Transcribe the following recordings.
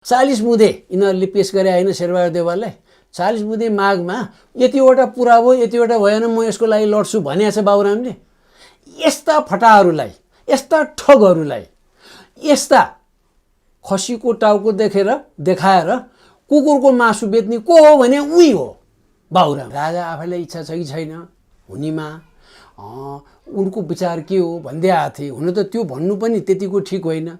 40 बुँदे यिनीहरूले पेश गरे होइन शेरबहादुर देउवालाई। 40 बुँदे मागमा यतिवटा पुरा भयो, यतिवटा भएन, म यसको लागि लड्छु भनेको छ बाबुरामले। यस्ता फटाहरूलाई, यस्ता ठगहरूलाई, यस्ता खसीको टाउको देखाएर कुकुरको मासु बेच्ने को हो भने उही हो बाबुराम। राजा आफैलाई इच्छा छ कि छैन हुनेमा, उनको विचार के हो भन्दै आएको थिए। हुन त त्यो भन्नु पनि त्यतिको ठिक होइन।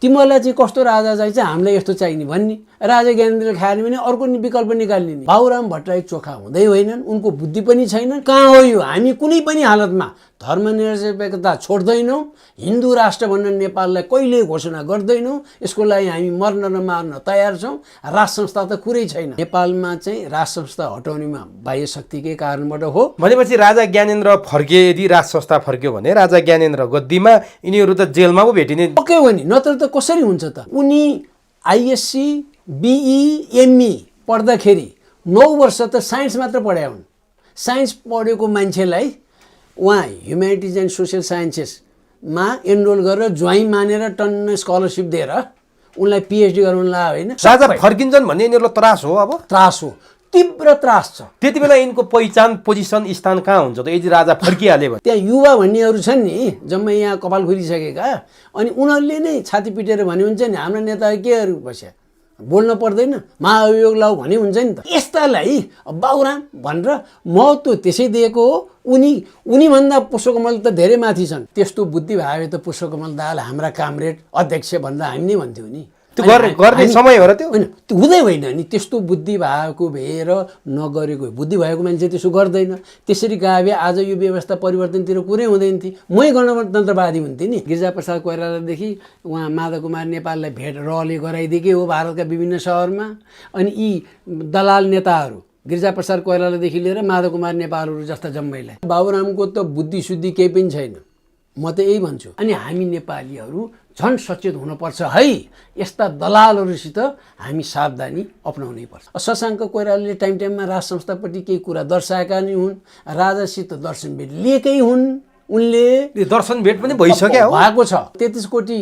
तिमीहरूलाई चाहिँ कस्तो राजा चाहिन्छ, हामीलाई यस्तो चाहिने भन्ने। राजा ज्ञानेन्द्र खाएन भने अर्को विकल्प निकाल्ने नि। बाबुराम भट्टराई चोखा हुँदै होइनन्, उनको बुद्धि पनि छैन। कहाँ हो यो? हामी कुनै पनि हालतमा धर्मनिरपेक्षता छोड्दैनौँ, हिन्दू राष्ट्र भनेर नेपाललाई कहिल्यै घोषणा गर्दैनौँ। यसको लागि हामी मर्न र मार्न तयार छौँ। राज संस्था त कुरै छैन। नेपालमा चाहिँ राज संस्था हटाउनेमा बाह्य शक्तिकै कारणबाट हो। भनेपछि राजा ज्ञानेन्द्र फर्के, यदि राज संस्था फर्क्यो भने राजा ज्ञानेन्द्र गद्दीमा, यिनीहरू त जेलमा पो भेटिने पक्कै हो नि। नत्र त कसरी हुन्छ त? उनी आइएससी बिई एमई पढ्दाखेरि 9 वर्ष त साइन्स मात्र पढाए हुन्। साइन्स पढेको मान्छेलाई उहाँ ह्युम्यानिटिज एन्ड सोसियल साइन्सेसमा एनरोल गरेर ज्वाइँ मानेर टन्न स्कलरसिप दिएर उनलाई पिएचडी गराउन लाग्यो होइन। राजा फर्किन्छन् भन्ने यिनीहरूलाई त्रास हो। अब त्रास हो, तीव्र त्रास छ। त्यति बेला यिनको पहिचान, पोजिसन, स्थान कहाँ हुन्छ त यदि राजा फर्किहाल्यो भने? त्यहाँ युवा भन्नेहरू छन् नि, जम्मै यहाँ कपाल खुलिसकेका, अनि उनीहरूले नै छाती पिटेर भन्ने हुन्छ नि हाम्रो नेता केहरू बस्या, बोल्न पर्दैन, महाअभियोग लाऊ भन्ने हुन्छ नि त। यस्तालाई बाबुराम भनेर महत्त्व त्यसै दिएको हो। उनीभन्दा पुष्पकमल त धेरै माथि छन्। त्यस्तो बुद्धि भए त पुष्पकमल दाहाल हाम्रा कामरेड अध्यक्ष भनेर हामी नै भन्थ्यौँ नि। त्यो गर्ने समय हो र त्यो? होइन, त्यो हुँदै होइन नि। त्यस्तो बुद्धि भएको भएर नगरेको, बुद्धि भएको मान्छे त्यसो गर्दैन। त्यसरी गए भए आज यो व्यवस्था परिवर्तनतिर कुरै हुँदैन थियो। मै गणतन्त्रवादी हुन्थेँ नि। गिरिजाप्रसाद कोइरालादेखि उहाँ माधव कुमार नेपाललाई भेट रहले गराइदिएकै हो भारतका विभिन्न सहरमा। अनि यी दलाल नेताहरू गिरिजाप्रसाद कोइरालादेखि लिएर माधव कुमार नेपालहरू जस्ता जम्मैलाई। बाबुरामको त बुद्धि शुद्धि केही पनि छैन, म त यही भन्छु। अनि हामी नेपालीहरू झन् सचेत हुनुपर्छ है। यस्ता दलालहरूसित हामी सावधानी अपनाउनै पर्छ। शशाङ्क कोइरालाले टाइम टाइममा राज संस्थापट्टि केही कुरा दर्शाएका नै हुन्। राजासित दर्शन भेट लिएकै हुन्। उनले दर्शन भेट पनि भइसक्यो भएको छ। 33 कोटी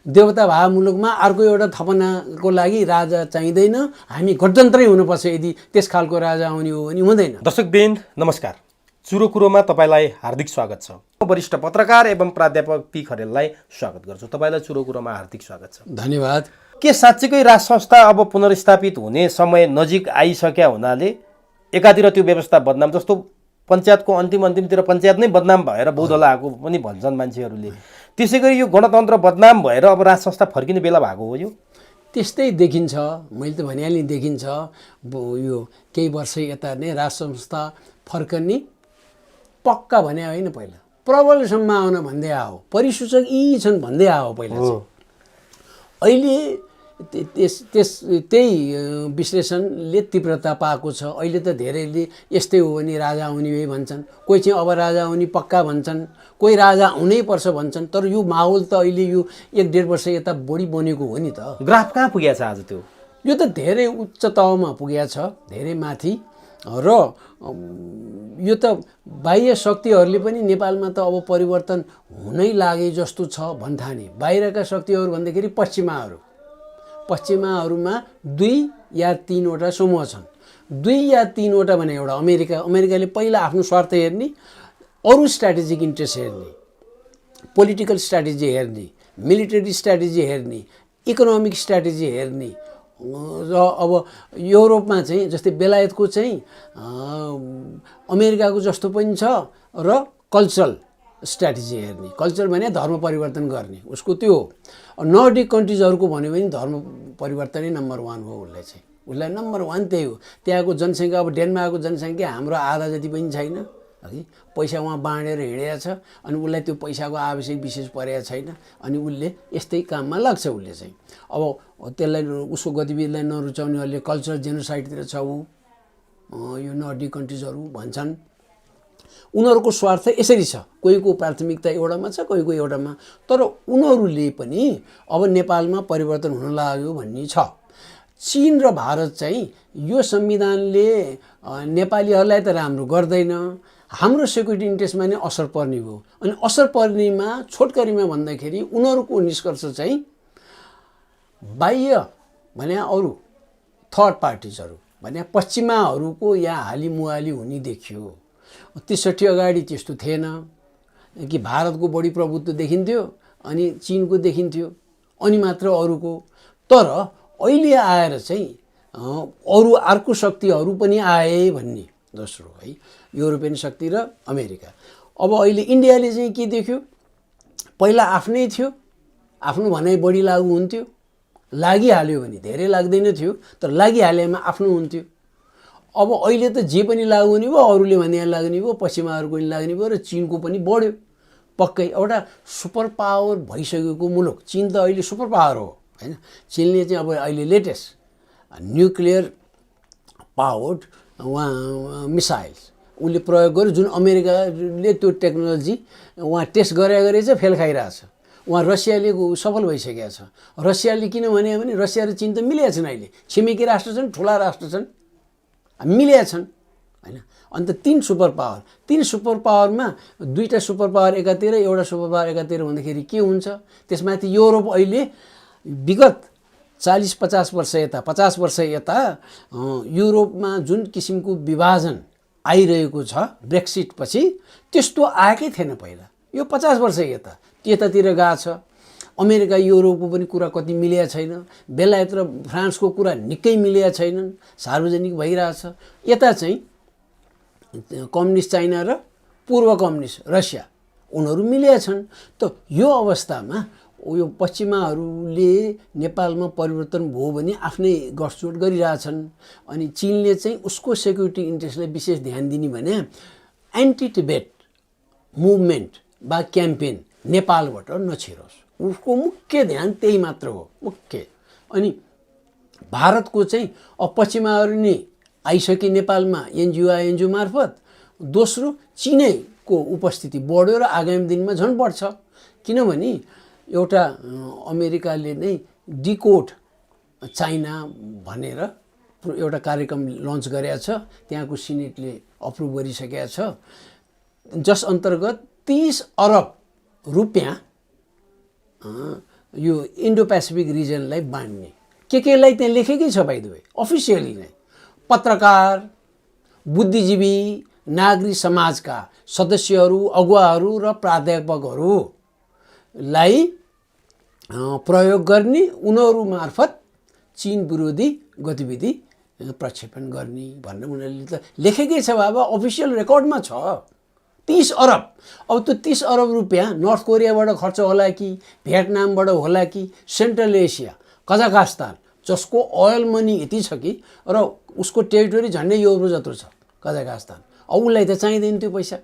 देवता भए मुलुकमा अर्को एउटा थपनाको लागि राजा चाहिँदैन। हामी गणतन्त्रै हुनुपर्छ। यदि त्यस खालको राजा आउने हो भने हुँदैन। दर्शकवृन्द नमस्कार, चुरो कुरोमा तपाईँलाई हार्दिक स्वागत छ। वरिष्ठ पत्रकार एवं प्राध्यापक पी खरेललाई स्वागत गर्छु। तपाईँलाई चुरो कुरोमा हार्दिक स्वागत छ। धन्यवाद। के साँच्चीकै राज संस्था अब पुनर्स्थापित हुने समय नजिक आइसक्या हुनाले एकातिर त्यो व्यवस्था बदनाम, जस्तो पञ्चायतको अन्तिमतिर पञ्चायत नै बदनाम भएर बौद्धला आएको पनि भन्छन् मान्छेहरूले, त्यसै गरी यो गणतन्त्र बदनाम भएर अब राज संस्था फर्किने बेला भएको हो? यो त्यस्तै देखिन्छ। मैले त भनिहालेँ देखिन्छ। यो केही वर्ष यता नै राज संस्था फर्कने पक्का भने होइन, पहिला प्रबल सम्भावना भन्दै आयो, परिसूचक यी छन् भन्दै आयो पहिला चाहिँ। अहिले त्यही विश्लेषणले तीव्रता पाएको छ। अहिले त धेरैले यस्तै हो भने राजा आउने भए भन्छन्, कोही चाहिँ अब राजा आउने पक्का भन्छन्, कोही राजा आउनै पर्छ भन्छन्। तर यो माहौल त अहिले यो 1-1.5 वर्ष यता बढी बनेको हो नि त। ग्राफ कहाँ पुगेको छ आज? त्यो यो त धेरै उच्च तहमा पुगेको छ, धेरै माथि। र यो त बाह्य शक्तिहरूले पनि नेपालमा त अब परिवर्तन हुनै लागे जस्तो छ भन्ठाने। बाहिरका शक्तिहरू भन्दाखेरि पश्चिमाहरूमा 2 या 3वटा समूह छन्। 2 या 3वटा भने एउटा अमेरिकाले पहिला आफ्नो स्वार्थ हेर्ने, अरू स्ट्राटेजिक इन्ट्रेस्ट हेर्ने, पोलिटिकल स्ट्राटेजी हेर्ने, मिलिटरी स्ट्राटेजी हेर्ने, इकोनोमिक स्ट्राटेजी हेर्ने। र अब युरोपमा चाहिँ जस्तै बेलायतको चाहिँ अमेरिकाको जस्तो पनि छ र कल्चरल स्ट्राटेजी हेर्ने। कल्चर भने धर्म परिवर्तन गर्ने, उसको त्यो हो। नर्डिक कन्ट्रिजहरूको भन्यो भने धर्म परिवर्तनै नम्बर 1 हो। उसलाई नम्बर 1 त्यही हो। त्यहाँको जनसङ्ख्या, अब डेनमार्कको जनसङ्ख्या हाम्रो आधा जति पनि छैन है। पैसा उहाँ बाँडेर हिँडेको छ, अनि उसलाई त्यो पैसाको आवश्यक विशेष परेको छैन। अनि उसले यस्तै काममा लाग्छ। उसले चाहिँ अब त्यसलाई, उसको गतिविधिलाई नरुचाउनेहरूले कल्चरल जेनोसाइडतिर छ यो नर्डिक कन्ट्रिजहरू भन्छन्। उनीहरूको स्वार्थ यसरी छ, कोहीको प्राथमिकता एउटामा छ, कोहीको एउटामा। तर उनीहरूले पनि अब नेपालमा परिवर्तन हुन लाग्यो भन्ने छ। चीन र भारत चाहिँ यो संविधानले नेपालीहरूलाई त राम्रो गर्दैन, हाम्रो सेक्युरिटी इन्ट्रेस्टमा नै असर पर्ने हो। अनि असर पर्नेमा छोटकरीमा भन्दाखेरि उनीहरूको निष्कर्ष चाहिँ बाह्य भने अरू थर्ड पार्टिजहरू भने पश्चिमाहरूको यहाँ हालिमुहाली हुने देखियो। ६३ अगाडि त्यस्तो थिएन कि भारतको बढी प्रभुत्व देखिन्थ्यो अनि चिनको देखिन्थ्यो अनि मात्र अरूको। तर अहिले आएर चाहिँ अरू अर्को शक्तिहरू पनि आए भन्ने दोस्रो है, युरोपियन शक्ति र अमेरिका। अब अहिले इन्डियाले चाहिँ के देख्यो, पहिला आफ्नै थियो, आफ्नो भनाइ बढी लागु हुन्थ्यो, लागिहाल्यो भने धेरै लाग्दैन थियो तर लागिहालेमा आफ्नो हुन्थ्यो। अब अहिले त जे पनि लागु हुने भयो, अरूले भने लाग्ने भयो, पश्चिमाहरूको पनि लाग्ने भयो र चिनको पनि बढ्यो। पक्कै एउटा सुपर पावर भइसकेको मुलुक चिन त अहिले सुपर पावर हो हैन। चिनले चाहिँ अब अहिले लेटेस्ट न्युक्लियर पावर्ड मिसाइल्स उसले प्रयोग गर्यो, जुन अमेरिकाले त्यो टेक्नोलोजी उहाँ टेस्ट गरेछ, फेल खाइरहेछ। उहाँ रसियाले सफल भइसकेको छ। रसियाले किन भने रसिया र चिन त मिलेका छन्, अहिले छिमेकी राष्ट्र छन्, ठुला राष्ट्र छन्, मिलेका छन् हैन। अन्त 3 सुपर पावरमा 2टा सुपर पावर एकातिर, एउटा सुपर पावर एकातिर भन्दाखेरि के हुन्छ? त्यसमाथि युरोप अहिले विगत 40-50 वर्ष यता 50 वर्ष यता युरोपमा जुन किसिमको विभाजन आइरहेको छ ब्रेक्सिट पछि, त्यस्तो आएकै थिएन पहिला। यो 50 वर्ष यतातिर गएको छ। अमेरिका युरोपको पनि कुरा कति मिलेको छैन, बेलायत र फ्रान्सको कुरा निकै मिलेका छैनन्, सार्वजनिक भइरहेछ। यता चाहिँ कम्युनिस्ट चाइना र पूर्व कम्युनिस्ट रसिया उनीहरू मिलेका छन्। त यो अवस्थामा यो पश्चिमाहरूले नेपालमा परिवर्तन भयो भने आफ्नै गठजोड गरिरहेछन्। अनि चिनले चाहिँ उसको सेक्युरिटी इन्ट्रेस्टलाई विशेष ध्यान दिने भने एन्टी टिबेट मुभमेन्ट वा क्याम्पेन नेपालबाट नछिरोस्, उसको मुख्य ध्यान त्यही मात्र हो, मुख्य। अनि भारतको चाहिँ अब पश्चिमाहरू नै आइसके नेपालमा एनजिओ मार्फत। दोस्रो चिनैको उपस्थिति बढ्यो र आगामी दिनमा झन् बढ्छ। किनभने एउटा अमेरिकाले नै डिकोड चाइना भनेर एउटा कार्यक्रम लन्च गरेको छ, त्यहाँको सिनेटले अप्रुभ गरिसकेको छ, जस अन्तर्गत 30 अरब रुपियाँ यो इन्डो पेसिफिक रिजनलाई बाँड्ने केलाई त्यहाँ लेखेकै छ बाइ द वे, अफिसियली नै। पत्रकार, बुद्धिजीवी, नागरिक समाजका सदस्यहरू, अगुवाहरू र प्राध्यापकहरूलाई प्रयोग गर्ने, उनीहरू मार्फत चीन विरोधी गतिविधि प्रक्षेपण गर्ने भनेर उनीहरूले त लेखेकै छ बाबा, अफिसियल रेकर्डमा छ। 30 अरब। अब त्यो 30 अरब रुपियाँ नर्थ कोरियाबाट खर्च होला कि भियतनामबाट होला कि सेन्ट्रल एसिया, कजाकस्तान, जसको ओयल मनी यति छ कि र उसको टेरिटोरी झन्डै युरोप जत्रो छ कजाकस्तान, अब उसलाई त चाहिँदैन त्यो पैसा।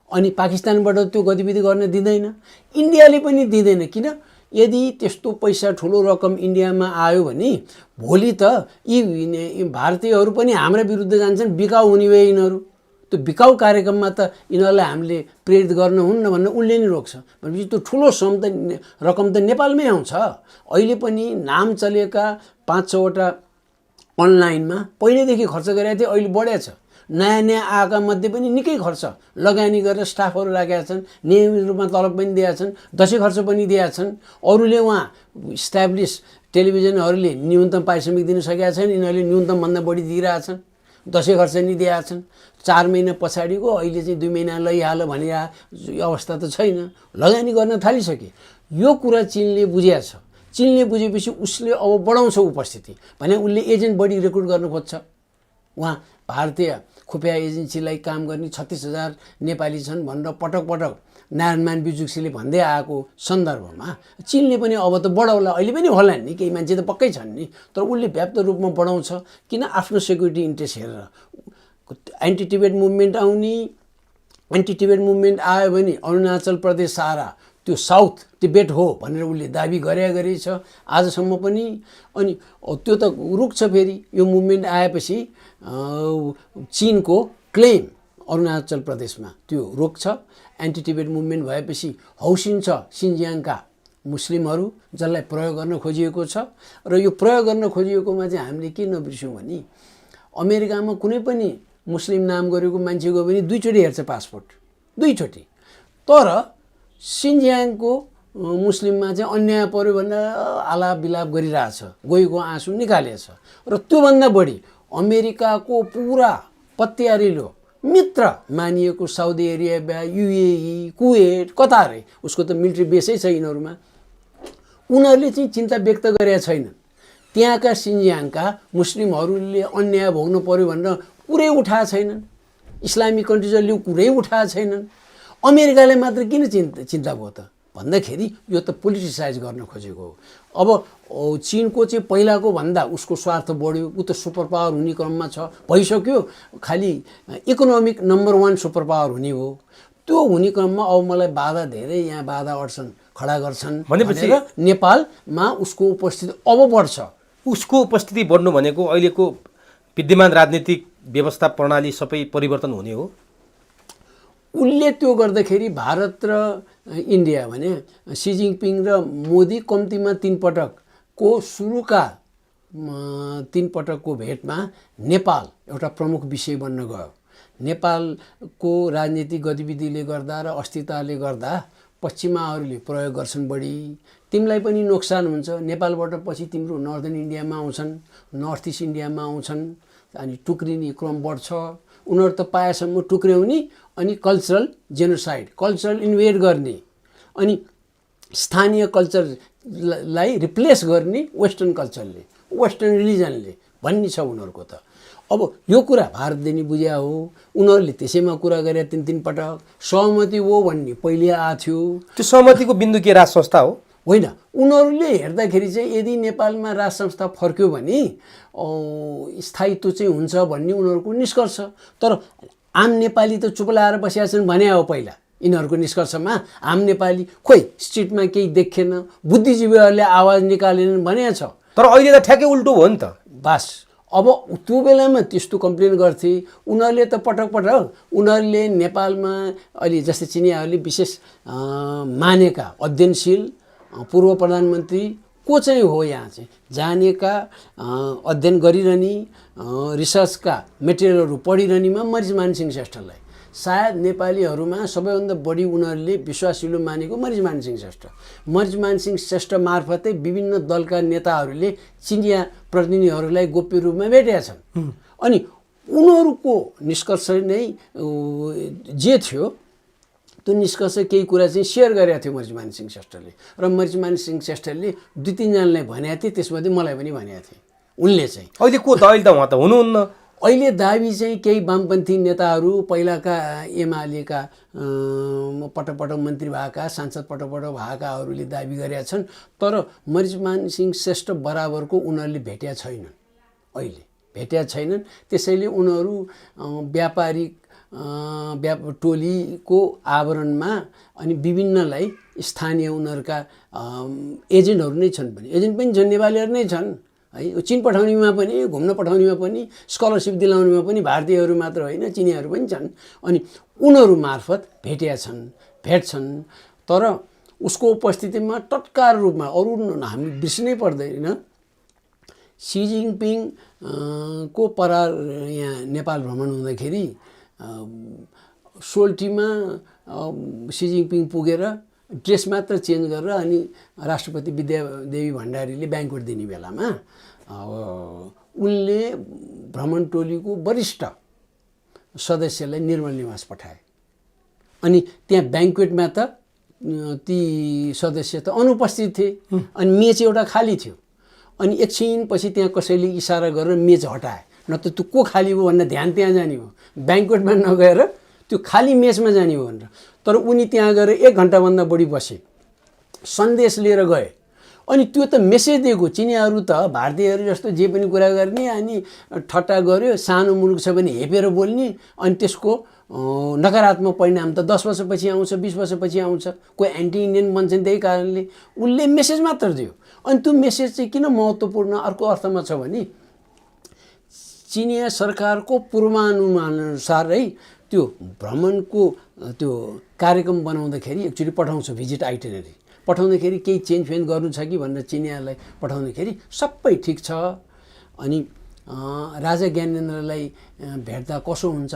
अनि पाकिस्तानबाट त्यो गतिविधि गर्न दिँदैन, इन्डियाले पनि दिँदैन। किन? यदि त्यस्तो पैसा ठुलो रकम इन्डियामा आयो भने भोलि त यी भारतीयहरू पनि हाम्रा विरुद्ध जान्छन्, बिकाउ हुने भए यिनीहरू। त्यो बिकाउ कार्यक्रममा त यिनीहरूलाई हामीले प्रेरित गर्न हुन्न भनेर उसले नै रोक्छ। भनेपछि त्यो ठुलो रकम त नेपालमै आउँछ। अहिले पनि नाम चलेका 5-6वटा अनलाइनमा पहिलेदेखि खर्च गरेका थिए, अहिले बढेको छ। नयाँ आएका मध्ये पनि निकै खर्च लगानी गरेर स्टाफहरू राखेका छन्, नियमित रूपमा तलब पनि दिएका छन्, दसैँ खर्च पनि दिएका छन्। अरूले उहाँ इस्टाब्लिस टेलिभिजनहरूले न्यूनतम पारिश्रमिक दिन सकेका छैन, यिनीहरूले न्यूनतमभन्दा बढी दिइरहेछन्, दसैँ खर्च नि दिएका छन्। 4 महिना पछाडिको अहिले चाहिँ 2 महिना लैहाल भनिरहेको अवस्था त छैन, लगानी गर्न थालिसके। यो कुरा चिनले बुझेको छ। चिनले बुझेपछि उसले अब बढाउँछ उपस्थिति, भने उसले एजेन्ट बढी रिक्रुट गर्न खोज्छ। उहाँ भारतीय खुफिया एजेन्सीलाई काम गर्ने 36,000 नेपाली छन् भनेर पटक नारायणमान बिजुक्सीले भन्दै आएको सन्दर्भमा चिनले पनि अब त बढाउला, अहिले पनि होला नि, केही मान्छे त पक्कै छन् नि, तर उसले व्याप्त रूपमा बढाउँछ। किन? आफ्नो सेक्युरिटी इन्ट्रेस्ट हेरेर। एन्टी टिबेट मुभमेन्ट आउने, एन्टी टिबेट मुभमेन्ट आयो भने अरुणाचल प्रदेश सारा त्यो साउथ टिबेट हो भनेर उसले दाबी गरे छ आजसम्म पनि। अनि त्यो त रुक्छ फेरि। यो मुभमेन्ट आएपछि चिनको क्लेम अरुणाचल प्रदेशमा त्यो रोक्छ। एन्टी टिबेट मुभमेन्ट भएपछि हौसिन्छ सिन्जियाङका मुस्लिमहरू, जसलाई प्रयोग गर्न खोजिएको छ। र यो प्रयोग गर्न खोजिएकोमा चाहिँ हामीले के नबिर्स्यौँ भने अमेरिकामा कुनै पनि मुस्लिम नाम गरेको मान्छे गयो भने 2 चोटि हेर्छ पासपोर्ट, 2 चोटि। तर सिन्जियाङको मुस्लिममा चाहिँ अन्याय पर्यो भनेर आलाप बिलाप गरिरहेछ, गएको आँसु निकालेछ। र त्योभन्दा बढी अमेरिकाको पुरा पत्यारिलो मित्र मानिएको Saudi Arabia, UAE, Kuwait, Qatar, उसको त मिलिट्री बेसै छ यिनीहरूमा, उनीहरूले चाहिँ चिन्ता व्यक्त गरेका छैनन्। त्यहाँका सिन्जियाङका मुस्लिमहरूले अन्याय भोग्नु पर्यो भनेर कुरै उठाएको छैनन्, इस्लामिक कन्ट्रिजहरूले कुरै उठाएको छैनन्। अमेरिकाले मात्र किन चिन्ता भयो त भन्दाखेरि यो त पोलिटिसाइज गर्न खोजेको हो। अब चिनको चाहिँ पहिलाको भन्दा उसको स्वार्थ बढ्यो, ऊ त सुपर पावर हुने क्रममा छ, भइसक्यो, खालि इकोनोमिक नम्बर 1 सुपर पावर हुने हो। त्यो हुने क्रममा अब मलाई बाधा धेरै यहाँ बाधा अड्छन् खडा गर्छन् भनेपछि नेपालमा उसको उपस्थिति अब बढ्छ। उसको उपस्थिति बढ्नु भनेको अहिलेको विद्यमान राजनीतिक व्यवस्था प्रणाली सबै परिवर्तन हुने हो। उसले त्यो गर्दाखेरि भारत र इन्डिया भने सी जिनपिङ र मोदी कम्तीमा 3 पटकको सुरुका 3 पटकको भेटमा नेपाल एउटा प्रमुख विषय बन्न गयो। नेपालको राजनीतिक गतिविधिले गर्दा र अस्थिरताले गर्दा पश्चिमाहरूले प्रयोग गर्छन् बढी, तिमीलाई पनि नोक्सान हुन्छ। नेपालबाट पछि तिम्रो नर्दर्न इन्डियामा आउँछन्, नर्थ इस्ट इन्डियामा आउँछन्, अनि टुक्रिने क्रम बढ्छ। उनीहरू त पाएसम्म टुक्र्याउने अनि कल्चरल जेनोसाइड, कल्चरल इन्भेड गर्ने अनि स्थानीय कल्चरलाई रिप्लेस गर्ने वेस्टर्न कल्चरले, वेस्टर्न रिलिजनले भन्ने छ उनीहरूको त। अब यो कुरा भारतले नि बुझ्या हो, उनीहरूले त्यसैमा कुरा गरे 3 पटक सहमति हो भन्ने पहिले आएको थियो। त्यो सहमतिको बिन्दु के राज संस्था हो? होइन, उनीहरूले हेर्दाखेरि चाहिँ यदि नेपालमा राज संस्था फर्क्यो भने स्थायित्व चाहिँ हुन्छ भन्ने उनीहरूको निष्कर्ष। तर आम नेपाली त चुप लाएर बसेका छन् भने हो पहिला यिनीहरूको निष्कर्षमा। आम नेपाली खोइ स्ट्रिटमा केही देखेन, बुद्धिजीवीहरूले आवाज निकालेनन् भने छ। तर अहिले त ठ्याक्कै उल्टो हो नि त। बस अब त्यो बेलामा त्यस्तो कम्प्लेन गर्थे उनीहरूले त पटक उनीहरूले नेपालमा अहिले जस्तै चिनियाहरूले विशेष मानेका अध्ययनशील पूर्व प्रधानमन्त्री को चाहिँ हो, यहाँ चाहिँ जानेका अध्ययन गरिरहने रिसर्चका मेटेरियलहरू पढिरहनेमा मरिचमान सिंह श्रेष्ठलाई सायद नेपालीहरूमा सबैभन्दा बढी उनीहरूले विश्वासिलो मानेको मरिचमान सिंह श्रेष्ठ। मरिचमान सिंह श्रेष्ठ मार्फतै विभिन्न दलका नेताहरूले चिनिया प्रतिनिधिहरूलाई गोप्य रूपमा भेटेका छन्। अनि उनीहरूको निष्कर्ष नै जे थियो त्यो निष्कर्ष केही कुरा चाहिँ सेयर गरेका थियो मरिचमान सिंह श्रेष्ठले, र मरिचमान सिंह श्रेष्ठले 2-3 जनालाई भनेका थिए, त्यसमध्ये मलाई पनि भनेका थिए उनले चाहिँ। अहिले को त अहिले त उहाँ त हुनुहुन्न। अहिले दाबी चाहिँ केही वामपन्थी नेताहरू पहिलाका एमालेका पटक मन्त्री भएका सांसद पटक भएकाहरूले दाबी गरेका छन्। तर मरिचमान सिंह श्रेष्ठ बराबरको उनीहरूले भेटेका छैनन्, अहिले भेटेका छैनन्। त्यसैले उनीहरू व्यापारिक टोलीको आवरणमा अनि विभिन्नलाई स्थानीय उनीहरूका एजेन्टहरू नै छन्, पनि एजेन्ट पनि छन्, नेपालीहरू नै छन् है। चिन पठाउनेमा पनि, घुम्न पठाउनेमा पनि, स्कलरसिप दिलाउनेमा पनि भारतीयहरू मात्र होइन चिनियाहरू पनि छन्। अनि उनीहरू मार्फत भेट्छन्। तर उसको उपस्थितिमा तत्काल रूपमा अरू हामी बिर्सिनै पर्दैन, सी जिनपिङ को परार यहाँ नेपाल भ्रमण हुँदाखेरि सोल्टीमा सी जिनपिङ पुगेर ड्रेस मात्र चेन्ज गरेर अनि राष्ट्रपति विद्यादेवी भण्डारीले ब्याङ्कवेट दिने बेलामा उनले भ्रमण टोलीको वरिष्ठ सदस्यलाई निर्मल निवास पठाए। अनि त्यहाँ ब्याङ्कवेटमा त ती सदस्य त अनुपस्थित थिए, अनि मेच एउटा खाली थियो। अनि एकछिनपछि त्यहाँ कसैले इसारा गरेर मेच हटाए, न त त्यो को खाली हो भनेर ध्यान त्यहाँ जाने हो, ब्याङ्कवेटमा नगएर त्यो खाली मेचमा जाने हो भनेर। तर उनी त्यहाँ गएर 1 घन्टाभन्दा बढी बसे, सन्देश लिएर गए। अनि त्यो त मेसेज दिएको, चिनियाहरू त भारतीयहरू जस्तो जे पनि कुरा गर्ने अनि ठट्टा गर्यो, सानो मुलुक छ भने हेपेर बोल्ने, अनि त्यसको नकारात्मक परिणाम त 10 वर्षपछि आउँछ, 20 वर्षपछि आउँछ, कोही एन्टी इन्डियन बन्छन्। त्यही कारणले उसले मेसेज मात्र दियो। अनि त्यो मेसेज चाहिँ किन महत्त्वपूर्ण अर्को अर्थमा छ भने चिनिया सरकारको पूर्वानुमानअनुसार है त्यो भ्रमणको त्यो कार्यक्रम बनाउँदाखेरि एक्चुअली पठाउँछ भिजिट आइटिनरी पठाउँदाखेरि केही चेन्ज गर्नु छ कि भनेर चिनियालाई पठाउँदाखेरि सबै ठिक छ। अनि राजा ज्ञानेन्द्रलाई भेट्दा कसो हुन्छ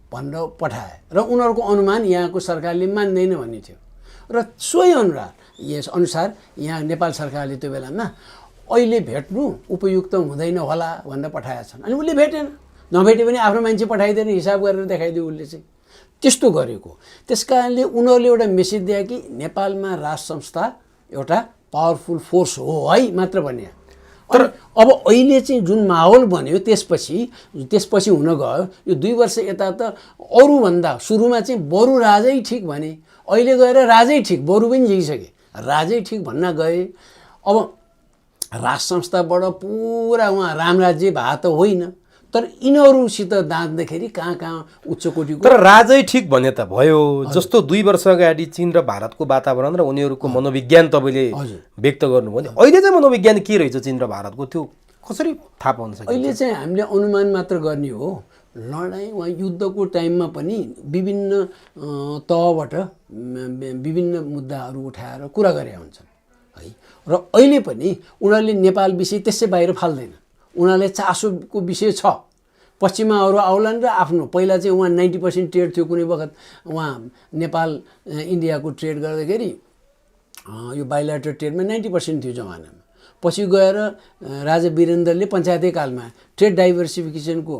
भनेर पठाए र उनीहरूको अनुमान यहाँको सरकारले मान्दैन भन्ने थियो। र सोही अनुसार यहाँ नेपाल सरकारले त्यो बेलामा अहिले भेट्नु उपयुक्त हुँदैन होला भनेर पठाएका छन्। अनि उसले भेटेन, नभेटे पनि आफ्नो मान्छे पठाइदिएर हिसाब गरेर देखाइदियो उसले चाहिँ त्यस्तो गरेको। त्यस कारणले उनीहरूले एउटा मेसेज दिए कि नेपालमा राज संस्था एउटा पावरफुल फोर्स हो है मात्र भन्ने। तर अब अहिले चाहिँ जुन माहौल बन्यो त्यसपछि हुन गयो यो 2 वर्ष यता त अरूभन्दा सुरुमा चाहिँ बरु राजै ठिक भने, अहिले गएर राजै ठिक बरु पनि जिइसके, राजै ठिक भन्न गए। अब राज संस्थाबाट पुरा उहाँ रामराज्य भए त होइन, तर यिनीहरूसित दाँच्दाखेरि कहाँ उच्च कोटिको। तर राजै ठिक भने त भयो, जस्तो 2 वर्ष अगाडि चीन र भारतको वातावरण र उनीहरूको मनोविज्ञान तपाईँले व्यक्त गर्नुभयो नि, अहिले चाहिँ मनोविज्ञान के रहेछ चीन र भारतको, त्यो कसरी थाहा पाउन सकिन्छ? अहिले चाहिँ हामीले अनुमान मात्र गर्ने हो। लडाइँ वा युद्धको टाइममा पनि विभिन्न तहबाट विभिन्न मुद्दाहरू उठाएर कुरा गरे हुन्छन् है। र अहिले पनि उनीहरूले नेपाल विषय त्यसै बाहिर फाल्दैन, उनीहरूले चासोको विषय छ। पश्चिमाहरू आउलान् र आफ्नो पहिला चाहिँ उहाँ 90% ट्रेड थियो कुनै वखत, उहाँ नेपाल इन्डियाको ट्रेड गर्दाखेरि यो बाइलेटरल ट्रेडमा 90% थियो जमानामा। पछि गएर राजा वीरेन्द्रले पञ्चायती कालमा ट्रेड डाइभर्सिफिकेसनको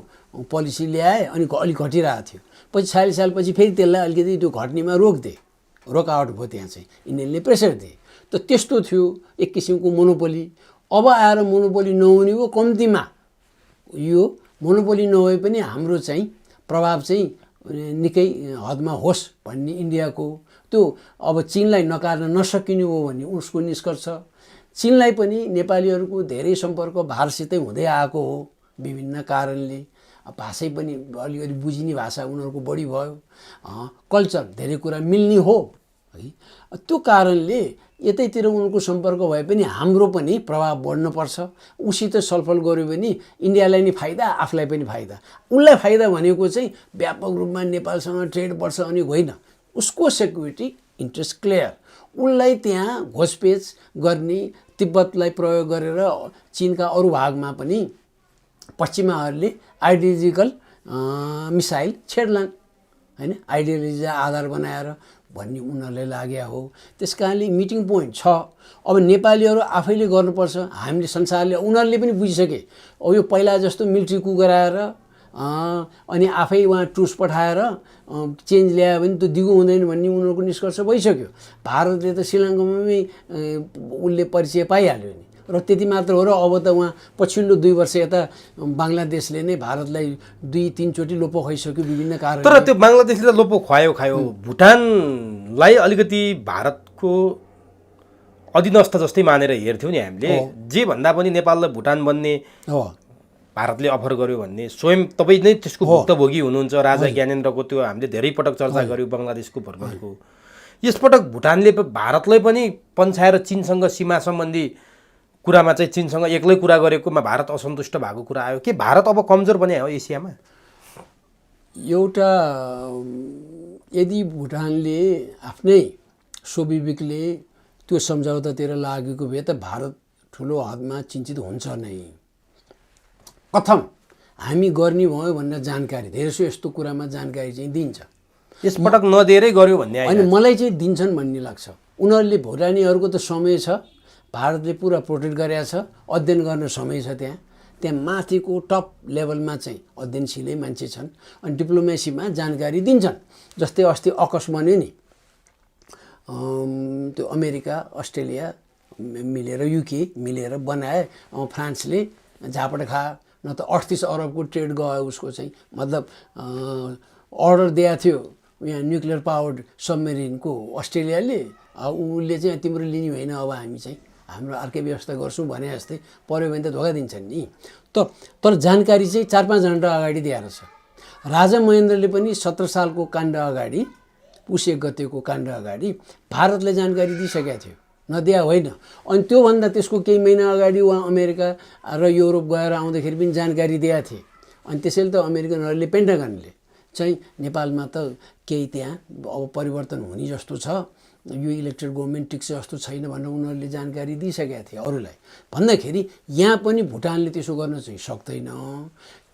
पोलिसी ल्याए अनि अलिक घटिरहेको थियो। पछि 40 सालपछि फेरि त्यसलाई अलिकति त्यो घट्नेमा रोकआउट भयो, त्यहाँ चाहिँ इन्डियनले प्रेसर दिए। त त्यस्तो थियो एक किसिमको मोनोपोली। अब आएर मोनोपोली नहुने हो, कम्तीमा यो मोनोपोली नभए पनि हाम्रो चाहिँ प्रभाव चाहिँ निकै हदमा होस् भन्ने इन्डियाको त्यो अब चिनलाई नकार्न नसकिने हो भन्ने उसको निष्कर्ष। चिनलाई पनि नेपालीहरूको धेरै सम्पर्क भारतसितै हुँदै आएको हो विभिन्न कारणले। भाषै पनि अलिकति बुझिने भाषा उनीहरूको बढी भयो, कल्चर धेरै कुरा मिल्ने हो है। त्यो कारणले यतैतिर उनीहरूको सम्पर्क भए पनि हाम्रो पनि प्रभाव बढ्नुपर्छ। उसित छलफल गऱ्यो भने इन्डियालाई नि फाइदा, आफूलाई पनि फाइदा। उसलाई फाइदा भनेको चाहिँ व्यापक रूपमा नेपालसँग ट्रेड बढ्छ अनि होइन, उसको सेक्युरिटी इन्ट्रेस्ट क्लियर। उसलाई त्यहाँ घोषपेच गर्ने, तिब्बतलाई प्रयोग गरेर चीनका अरू भागमा पनि पश्चिमाहरूले आइडियोलोजिकल मिसाइल छेड्लान् हैन, आइडियोलोजी आधार बनाएर भन्ने उनीहरूलाई लाग्या हो। त्यस कारणले मिटिङ पोइन्ट छ। अब नेपालीहरू आफैले गर्नुपर्छ, हामीले संसारले उनीहरूले पनि बुझिसके। अब यो पहिला जस्तो मिलिट्री कु गराएर अनि आफै वहाँ ट्रुस पठाएर चेन्ज ल्यायो भने त्यो दिगो हुँदैन भन्ने उनीहरूको निष्कर्ष भइसक्यो। भारतले त श्रीलङ्कामै उसले परिचय पाइहाल्यो नि, र त्यति मात्र हो। र अब त उहाँ पछिल्लो 2 वर्ष यता बङ्गलादेशले नै भारतलाई 2-3 चोटि लोपो खुवाइसक्यो विभिन्न कारण। तर त्यो बङ्गलादेशले लोपो खायो, भुटानलाई अलिकति भारतको अधीनस्थ जस्तै मानेर हेर्थ्यौँ नि हामीले। जे भन्दा पनि नेपाललाई भुटान बन्ने भारतले अफर गर्यो भन्ने, स्वयं तपाईँ नै त्यसको भुक्तभोगी हुनुहुन्छ। राजा ज्ञानेन्द्रको त्यो हामीले धेरै पटक चर्चा गऱ्यौँ बङ्गलादेशको भर्खरको। यसपटक भुटानले भारतलाई पनि पन्छाएर चीनसँग सीमा सम्बन्धी कुरामा चाहिँ चीनसँग एक्लै कुरा गरेकोमा भारत असन्तुष्ट भएको कुरा आयो। के भारत अब कमजोर बने हो एसियामा? एउटा यदि भुटानले आफ्नै स्वविवेकले त्यो सम्झौतातिर लागेको भए त भारत ठुलो हदमा चिन्तित हुन्छ नै। प्रथम हामी गर्ने भयो भनेर जानकारी धेरैसो यस्तो कुरामा जानकारी चाहिँ दिन्छ। यसपटक नदिएरै गर्यो भन्ने होइन, मलाई चाहिँ दिन्छन् भन्ने लाग्छ। उनीहरूले भुटानीहरूको त समय छ, भारतले पुरा प्रोटेक्ट गरेका छ, अध्ययन गर्न समय छ। त्यहाँ माथिको टप लेभलमा चाहिँ अध्ययनशीलै मान्छे छन् अनि डिप्लोमेसीमा जानकारी दिन्छन्। जस्तै अस्ति अकस बन्यो नि, त्यो अमेरिका अस्ट्रेलिया मिलेर युके मिलेर बनाए, फ्रान्सले झापड खायो, न त 38 अरबको ट्रेड गयो उसको चाहिँ। मतलब अर्डर दिएको थियो यहाँ न्युक्लियर पावर्ड सबमेरिनको अस्ट्रेलियाले, उसले चाहिँ तिम्रो लिने होइन, अब हामी चाहिँ हाम्रो अर्कै व्यवस्था गर्छौँ भने जस्तै पऱ्यो भने त धोका दिन्छन् नि। तर जानकारी चाहिँ 4-5 घन्टा अगाडि दिएर छ। राजा महेन्द्रले पनि 17 सालको काण्ड अगाडि, पुस 1 गतेको काण्ड अगाडि भारतले जानकारी दिइसकेका थियो, नदिया होइन। अनि त्योभन्दा त्यसको केही महिना अगाडि उहाँ अमेरिका र युरोप गएर आउँदाखेरि पनि जानकारी दिएका थिए। अनि त्यसैले त अमेरिकनहरूले, पेन्टागनले चाहिँ नेपालमा त केही त्यहाँ अब परिवर्तन हुने जस्तो छ, यो इलेक्टेड गभर्मेन्ट टिक्छ जस्तो छैन भनेर उनीहरूले जानकारी दिइसकेका थिए अरूलाई। भन्दाखेरि यहाँ पनि भुटानले त्यसो गर्न चाहिँ सक्दैन।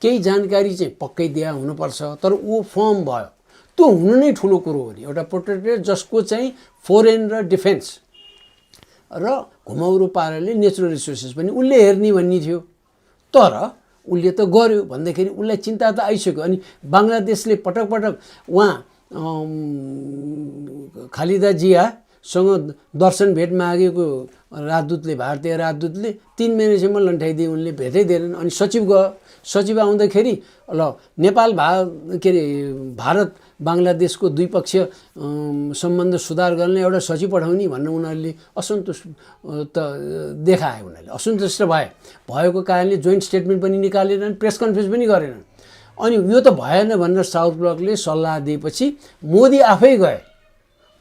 केही जानकारी चाहिँ पक्कै दिया हुनुपर्छ, तर ऊ फर्म भयो। त्यो हुनु नै ठुलो कुरो हो नि। एउटा प्रोटेक्टरेट जसको चाहिँ फोरेन र डिफेन्स र घुमाउरो पाराले नेचुरल रिसोर्सेस पनि उसले हेर्ने भन्ने थियो। तर उसले त गर्यो भन्दाखेरि उसलाई चिन्ता त आइसक्यो। अनि बङ्गलादेशले पटक पटक उहाँ खालिदा जियासँग दर्शन भेट मागेको राजदूतले, भारतीय राजदूतले 3 महिनासम्म लन्ठाइदिए, उनले भेटै दिएनन्। अनि सचिव गयो, सचिव आउँदाखेरि ल नेपाल भारत बङ्गलादेशको द्विपक्षीय सम्बन्ध सुधार गर्ने एउटा सचिव पठाउने भनेर उनीहरूले असन्तुष्ट त देखाए, उनीहरूले असन्तुष्ट भएको कारणले जोइन्ट स्टेटमेन्ट पनि निकालेनन्, प्रेस कन्फरेन्स पनि गरेनन्। अनि यो त भएन भनेर साउथ ब्लकले सल्लाह दिएपछि मोदी आफै गए।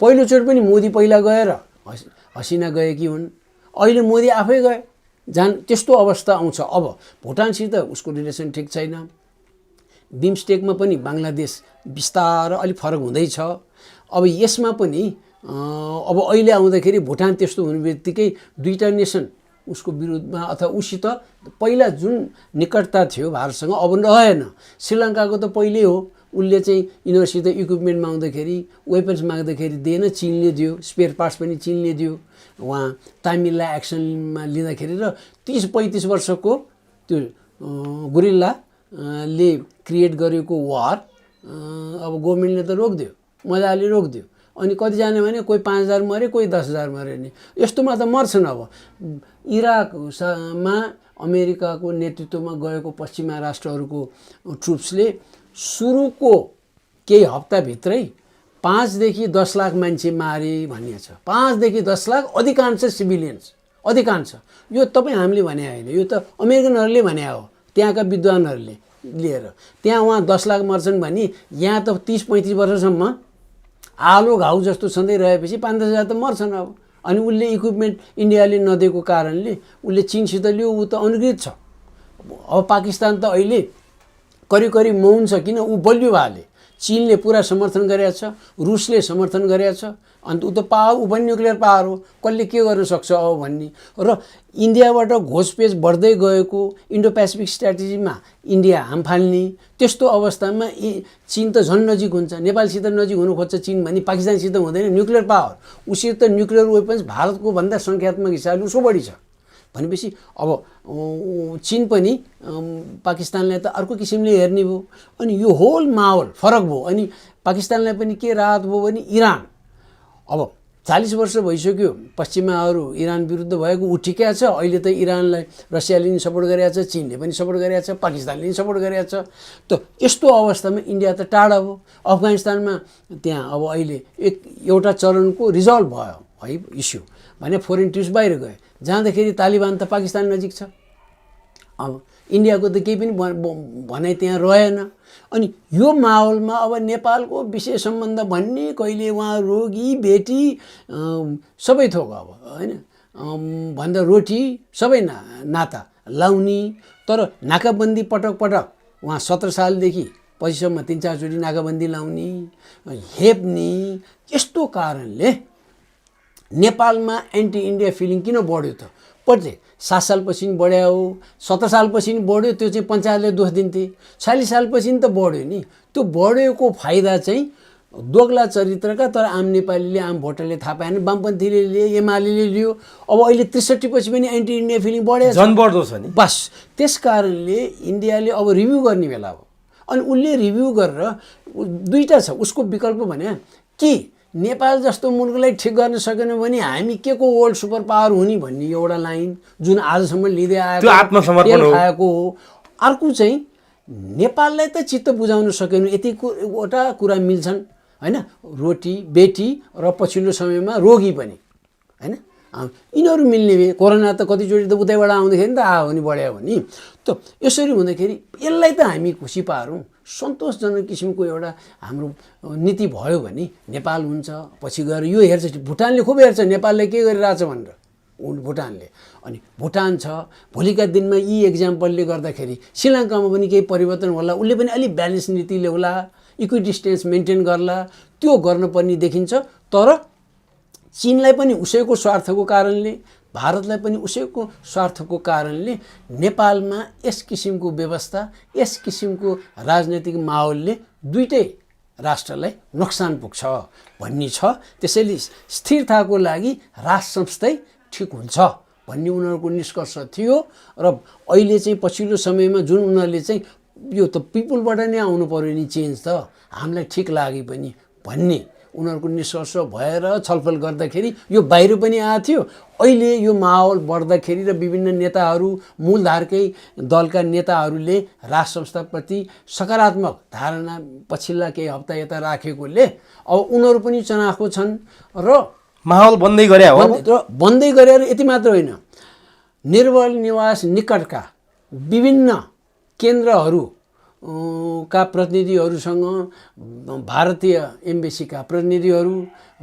पहिलोचोटि पनि मोदी पहिला गएर हसिना गएकी हुन्, अहिले मोदी आफै गए। त्यस्तो अवस्था आउँछ। अब भुटानसित उसको रिलेसन ठिक छैन। बिमस्टेकमा पनि बङ्गलादेश बिस्तारै अलिक फरक हुँदैछ। अब यसमा पनि अब अहिले आउँदाखेरि भुटान त्यस्तो हुने बित्तिकै दुईटा नेसन उसको विरुद्धमा अथवा उसित पहिला जुन निकटता थियो भारतसँग अब रहेन। श्रीलङ्काको त पहिल्यै हो, उसले चाहिँ यिनीहरूसित इक्विपमेन्ट माग्दाखेरि, वेपन्स माग्दाखेरि दिएन, चीनले दियो। स्पेयर पार्ट्स पनि चीनले दियो। उहाँ तामिललाई एक्सनमा लिँदाखेरि र 30-35 वर्षको त्यो गुरिल्लाले क्रिएट गरेको वार अब गभर्मेन्टले त रोकिदियो, मजाले रोकिदियो। अनि कतिजना भने कोही 5000 मरे, कोही 10,000 मरे नि, यस्तोमा त मर्छन्। अब इराकमा अमेरिकाको नेतृत्वमा गएको पश्चिमा राष्ट्रहरूको ट्रुप्सले सुरुको केही हप्ताभित्रै 5 देखि 10 लाख मान्छे मारे भनिएको छ। 5 देखि 10 लाख, अधिकांश सिभिलियन्स, अधिकांश। यो तपाईँ हामीले भने होइन, यो त अमेरिकनहरूले भने हो, त्यहाँका विद्वानहरूले लिएर। त्यहाँ उहाँ 10 लाख मर्छन् भने यहाँ त 30-35 वर्षसम्म आलो घाउ जस्तो छँदै रहेपछि 5-10 हजार त मर्छन्। अब अनि उसले इक्विपमेन्ट इन्डियाले नदिएको कारणले उसले चीनसित लियो, ऊ त अनुगृहित छ। अब पाकिस्तान त अहिले करिब मौन छ, किन ऊ बलियो भएले। चीनले पुरा समर्थन गरेको छ, रुसले समर्थन गरेको छ। अन्त ऊ त पावर, ऊ पनि न्युक्लियर पावर हो, कसले के गर्न सक्छ अब भन्ने। र इन्डियाबाट घोषपेच बढ्दै गएको इन्डो पेसिफिक स्ट्राटेजीमा इन्डिया हाम फाल्ने, त्यस्तो अवस्थामा चीन त झन् नजिक हुन्छ। नेपालसित नजिक हुनु खोज्छ चीन भने पाकिस्तानसित हुँदैन। न्युक्लियर पावर, उसित न्युक्लियर वेपन्स भारतको भन्दा सङ्ख्यात्मक हिसाबले उसो बढी छ भनेपछि अब चीन पनि पाकिस्तानलाई त अर्को किसिमले हेर्ने भयो। अनि यो होल माहौल फरक भयो। अनि पाकिस्तानलाई पनि के राहत भयो भने इरान अब 40 वर्ष भइसक्यो पश्चिमाहरू इरान विरुद्ध भएको, ऊ ठिकै छ। अहिले त इरानलाई रसियाले पनि सपोर्ट गरेको छ, चीनले पनि सपोर्ट गरेको छ, पाकिस्तानले पनि सपोर्ट गरेको छ। त यस्तो अवस्थामा इन्डिया त टाढा भयो। अफगानिस्तानमा त्यहाँ अब अहिले एउटा चरणको रिजल्भ भयो है इस्यु भने फोरेन ट्रुप्स बाहिर गए, जाँदाखेरि तालिबान त पाकिस्तान नजिक छ। अब इन्डियाको त केही पनि भनाइ त्यहाँ रहेन। अनि यो माहौलमा अब नेपालको विशेष सम्बन्ध भन्ने कहिले उहाँ रोगी बेटी सबै थोक अब होइन भन्दा रोटी सबै नाता लाउने। तर नाकाबन्दी पटक उहाँ 17 सालदेखि पछिसम्म 3-4 चोटि नाकाबन्दी लाउने, हेप्ने। यस्तो कारणले नेपालमा एन्टी इन्डिया फिलिङ किन बढ्यो त? प्रत्येक 7 सालपछि नि बढ्यो, 17 सालपछि नि बढ्यो। त्यो चाहिँ पञ्चायतले दोष दिन्थे। 40 सालपछि नि त बढ्यो नि। त्यो बढेको फाइदा चाहिँ दोग्ला चरित्रका तर आम नेपालीले, आम भोटरले थाहा पाएन। वामपन्थीले लिए, एमाले लियो। अब अहिले 63 पछि पनि एन्टी इन्डिया फिलिङ बढेको छ, झन् बढ्दो छ नि। बस त्यस कारणले इन्डियाले अब रिभ्यू गर्ने बेला हो। अनि उसले रिभ्यू गरेर दुईटा छ उसको विकल्प भने कि नेपाल जस्तो मुलुकलाई ठिक गर्न सकेन भने हामी के को वर्ल्ड सुपर पावर हुने भन्ने एउटा लाइन जुन आजसम्म लिँदै आएको, त्यो आत्मसमर्पण खाएको हो। अर्को चाहिँ नेपाललाई त चित्त बुझाउन सकेन, यतिवटा कुरा मिल्छन् होइन, रोटी बेटी र पछिल्लो समयमा रोगी पनि होइन, यिनीहरू मिल्ने भए। कोरोना त कतिचोटि त उतैबाट आउँदाखेरि त आयो भने बढ्यो भने। त यसरी हुँदाखेरि यसलाई त हामी खुसी पारौँ, सन्तोषजनक किसिमको एउटा हाम्रो नीति भयो भने नेपाल हुन्छ। पछि गएर यो हेर्छ, भुटानले खुब हेर्छ नेपालले के गरिरहेछ भनेर, भुटानले। अनि भुटान छ, भोलिका दिनमा यी एक्जाम्पलले गर्दाखेरि श्रीलङ्कामा पनि केही परिवर्तन होला, उसले पनि अलिक ब्यालेन्स नीति ल्याउला, इक्विडिस्टेन्स मेन्टेन गर्ला, त्यो गर्नुपर्ने देखिन्छ। तर चीनलाई पनि उसैको स्वार्थको कारणले, भारतलाई पनि उसैको स्वार्थको कारणले नेपालमा यस किसिमको व्यवस्था, यस किसिमको राजनैतिक माहौलले दुईटै राष्ट्रलाई नोक्सान पुग्छ भन्ने छ। त्यसैले स्थिरताको लागि राष्ट्र संस्थै ठिक हुन्छ भन्ने उनीहरूको निष्कर्ष थियो। र अहिले चाहिँ पछिल्लो समयमा जुन उनीहरूले चाहिँ यो त पिपुलबाट नै आउनु पर्यो नि चेन्ज त हामीलाई ठिक लागे पनि भन्ने उनीहरूको निष्कर्ष भएर छलफल गर्दाखेरि यो बाहिर पनि आएको थियो। अहिले यो माहौल बढ्दाखेरि र विभिन्न नेताहरू मूलधारकै दलका नेताहरूले राष्ट्र संस्थाप्रति सकारात्मक धारणा पछिल्ला केही हप्ता यता राखेकोले अब उनीहरू पनि चनाखो छन् र माहौल बन्दै गरे हो। बन्दै गरेर यति मात्र होइन, निर्मल निवास निकटका विभिन्न केन्द्रहरू का प्रतिनिधिहरूसँग भारतीय एम्बेसीका प्रतिनिधिहरू,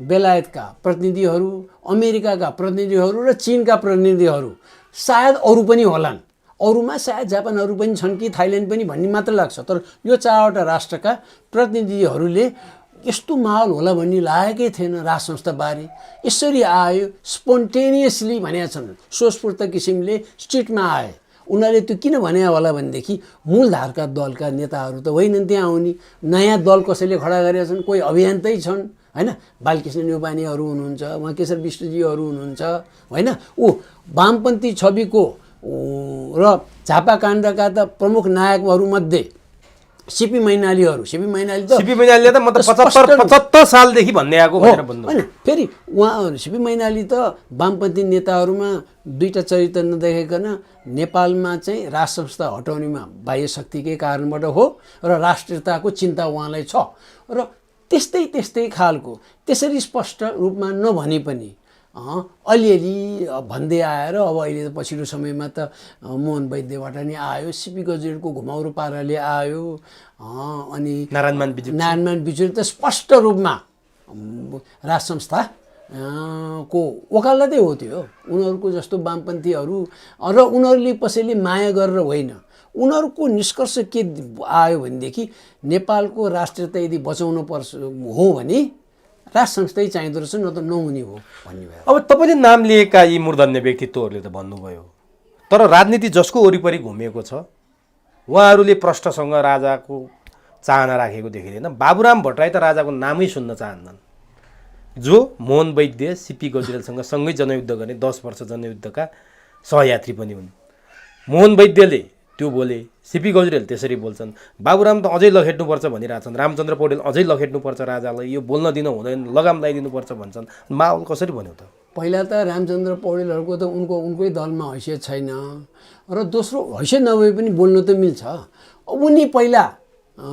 बेलायतका प्रतिनिधिहरू, अमेरिकाका प्रतिनिधिहरू र चीनका प्रतिनिधिहरू, सायद अरू पनि होलान्, अरूमा सायद जापानहरू पनि छन् कि थाइल्यान्ड पनि भन्ने मात्र लाग्छ। तर यो 4वटा राष्ट्रका प्रतिनिधिहरूले यस्तो माहौल होला भन्ने लागेकै थिएन राष्ट्र संस्थाबारे। यसरी आयो स्पोन्टेनियसली भनेका छन्, स्वस्फूर्त किसिमले स्ट्रिटमा आए। उनीहरूले त्यो किन भने होला भनेदेखि मूलधारका दलका नेताहरू त होइनन् त्यहाँ आउने, नयाँ दल कसैले खडा गरेका छन्, कोही अभियन्तै छन् होइन, बालकृष्ण न्यौपानेहरू हुनुहुन्छ, उहाँ केशर विष्टजीहरू हुनुहुन्छ होइन, ऊ वामपन्थी छविको र झापा काण्डका त प्रमुख नायकहरूमध्ये सिपी मैनालीले त म त 75 सालदेखि भन्दै आएको भनेर भन्नु होइन। फेरि उहाँहरू सिपी मैनाली त वामपन्थी नेताहरूमा दुईवटा चरित्र नदेखाइकन नेपालमा चाहिँ राष्ट्र संस्था हटाउनेमा बाह्य शक्तिकै कारणबाट हो र राष्ट्रियताको चिन्ता उहाँलाई छ र त्यस्तै खालको त्यसरी स्पष्ट रूपमा नभने पनि अलिअलि भन्दै आएर अब अहिले त पछिल्लो समयमा त मोहन वैद्यबाट नि आयो, सिपी गजुरेलको घुमाउरो पाराले आयो, अनि नारायणमान विजुली त स्पष्ट रूपमा राष्ट्र संस्था को वकालतै हो त्यो। उनीहरूको जस्तो वामपन्थीहरू र उनीहरूले कसैले माया गरेर होइन, उनीहरूको निष्कर्ष के आयो भनेदेखि नेपालको राष्ट्रियता यदि बचाउनु पर्छ हो भने राष्ट्र संस्थै चाहिँदो रहेछ, न त नहुने हो भन्ने भयो। अब तपाईँले नाम लिएका यी मूर्धन्य व्यक्तित्वहरूले त भन्नुभयो, तर राजनीति जसको वरिपरि घुमेको छ उहाँहरूले प्रष्टसँग राजाको चाहना राखेको देखिँदैन। बाबुराम भट्टराई त राजाको नामै सुन्न चाहन्नन्, जो मोहन वैद्य सिपी गजुरेलसँग सँगै जनयुद्ध गर्ने 10 वर्ष जनयुद्धका सहयात्री पनि हुन्। मोहन वैद्यले त्यो बोले, सिपी गजुरेल त्यसरी बोल्छन्, बाबुराम त अझै लखेट्नुपर्छ भनिरहेछन्, रामचन्द्र पौडेल अझै लखेट्नुपर्छ राजालाई, यो बोल्न दिन हुँदैन, लगाम लगाइदिनुपर्छ भन्छन्। माहौल कसरी भन्यो त? पहिला त रामचन्द्र पौडेलहरूको त उनकै दलमा हैसियत छैन र दोस्रो हैसियत नभए पनि बोल्नु त मिल्छ। उनी पहिला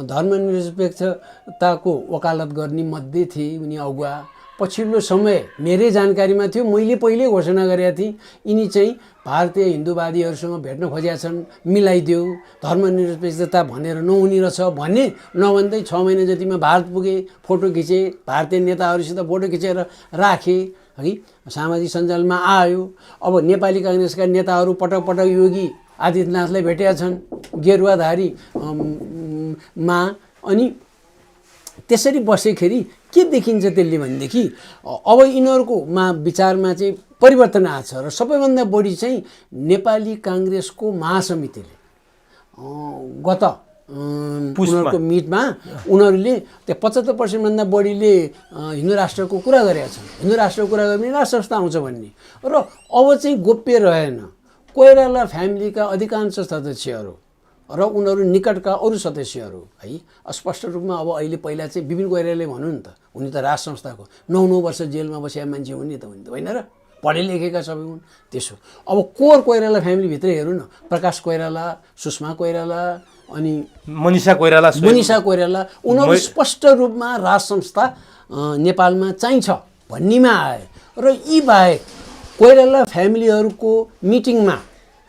धर्मनिरपेक्षताको वकालत गर्ने मध्ये थिए, उनी अगुवा। पछिल्लो समय मेरै जानकारीमा थियो, मैले पहिले घोषणा गरेका थिएँ यिनी चाहिँ भारतीय हिन्दूवादीहरूसँग भेट्न खोजेका छन्, मिलाइदेऊ, धर्मनिरपेक्षता भनेर नहुने रहेछ भने नभन्दै 6 महिना जतिमा भारत पुगे, फोटो खिचे, भारतीय नेताहरूसित फोटो खिचेर राखे है, सामाजिक सञ्जालमा आयो। अब नेपाली काङ्ग्रेसका नेताहरू पटक पटक योगी आदित्यनाथलाई भेटेका छन् गेरुवाधारी मा। अनि त्यसरी बसेखेरि के देखिन्छ त्यसले भनेदेखि अब यिनीहरूको विचारमा चाहिँ परिवर्तन आएको छ र सबैभन्दा बढी चाहिँ नेपाली काङ्ग्रेसको महासमितिले गत उनीहरूको मिटमा उनीहरूले त्यो 75% भन्दा बढीले हिन्दू राष्ट्रको कुरा गरेका छन्। हिन्दू राष्ट्रको कुरा गरे भने राष्ट्र संस्था आउँछ भन्ने, र अब चाहिँ गोप्य रहेन। कोइराला फ्यामिलीका अधिकांश सदस्यहरू र उनीहरू निकटका अरू सदस्यहरू है स्पष्ट रूपमा अब अहिले पहिला चाहिँ विपिन कोइरालाले भन्नु नि त, उनी त राष्ट्र संस्थाको 9 वर्ष जेलमा बसेका मान्छे हुन् नि त, होइन र, पढे लेखेका सबै हुन्। त्यसो अब कोर कोइराला फ्यामिलीभित्र हेरौँ न, प्रकाश कोइराला, सुषमा कोइराला, अनि मनिषा कोइराला उनीहरू स्पष्ट रूपमा राष्ट्र संस्था नेपालमा चाहिन्छ भन्नेमा आए। र यी बाहेक कोइराला फ्यामिलीहरूको मिटिङमा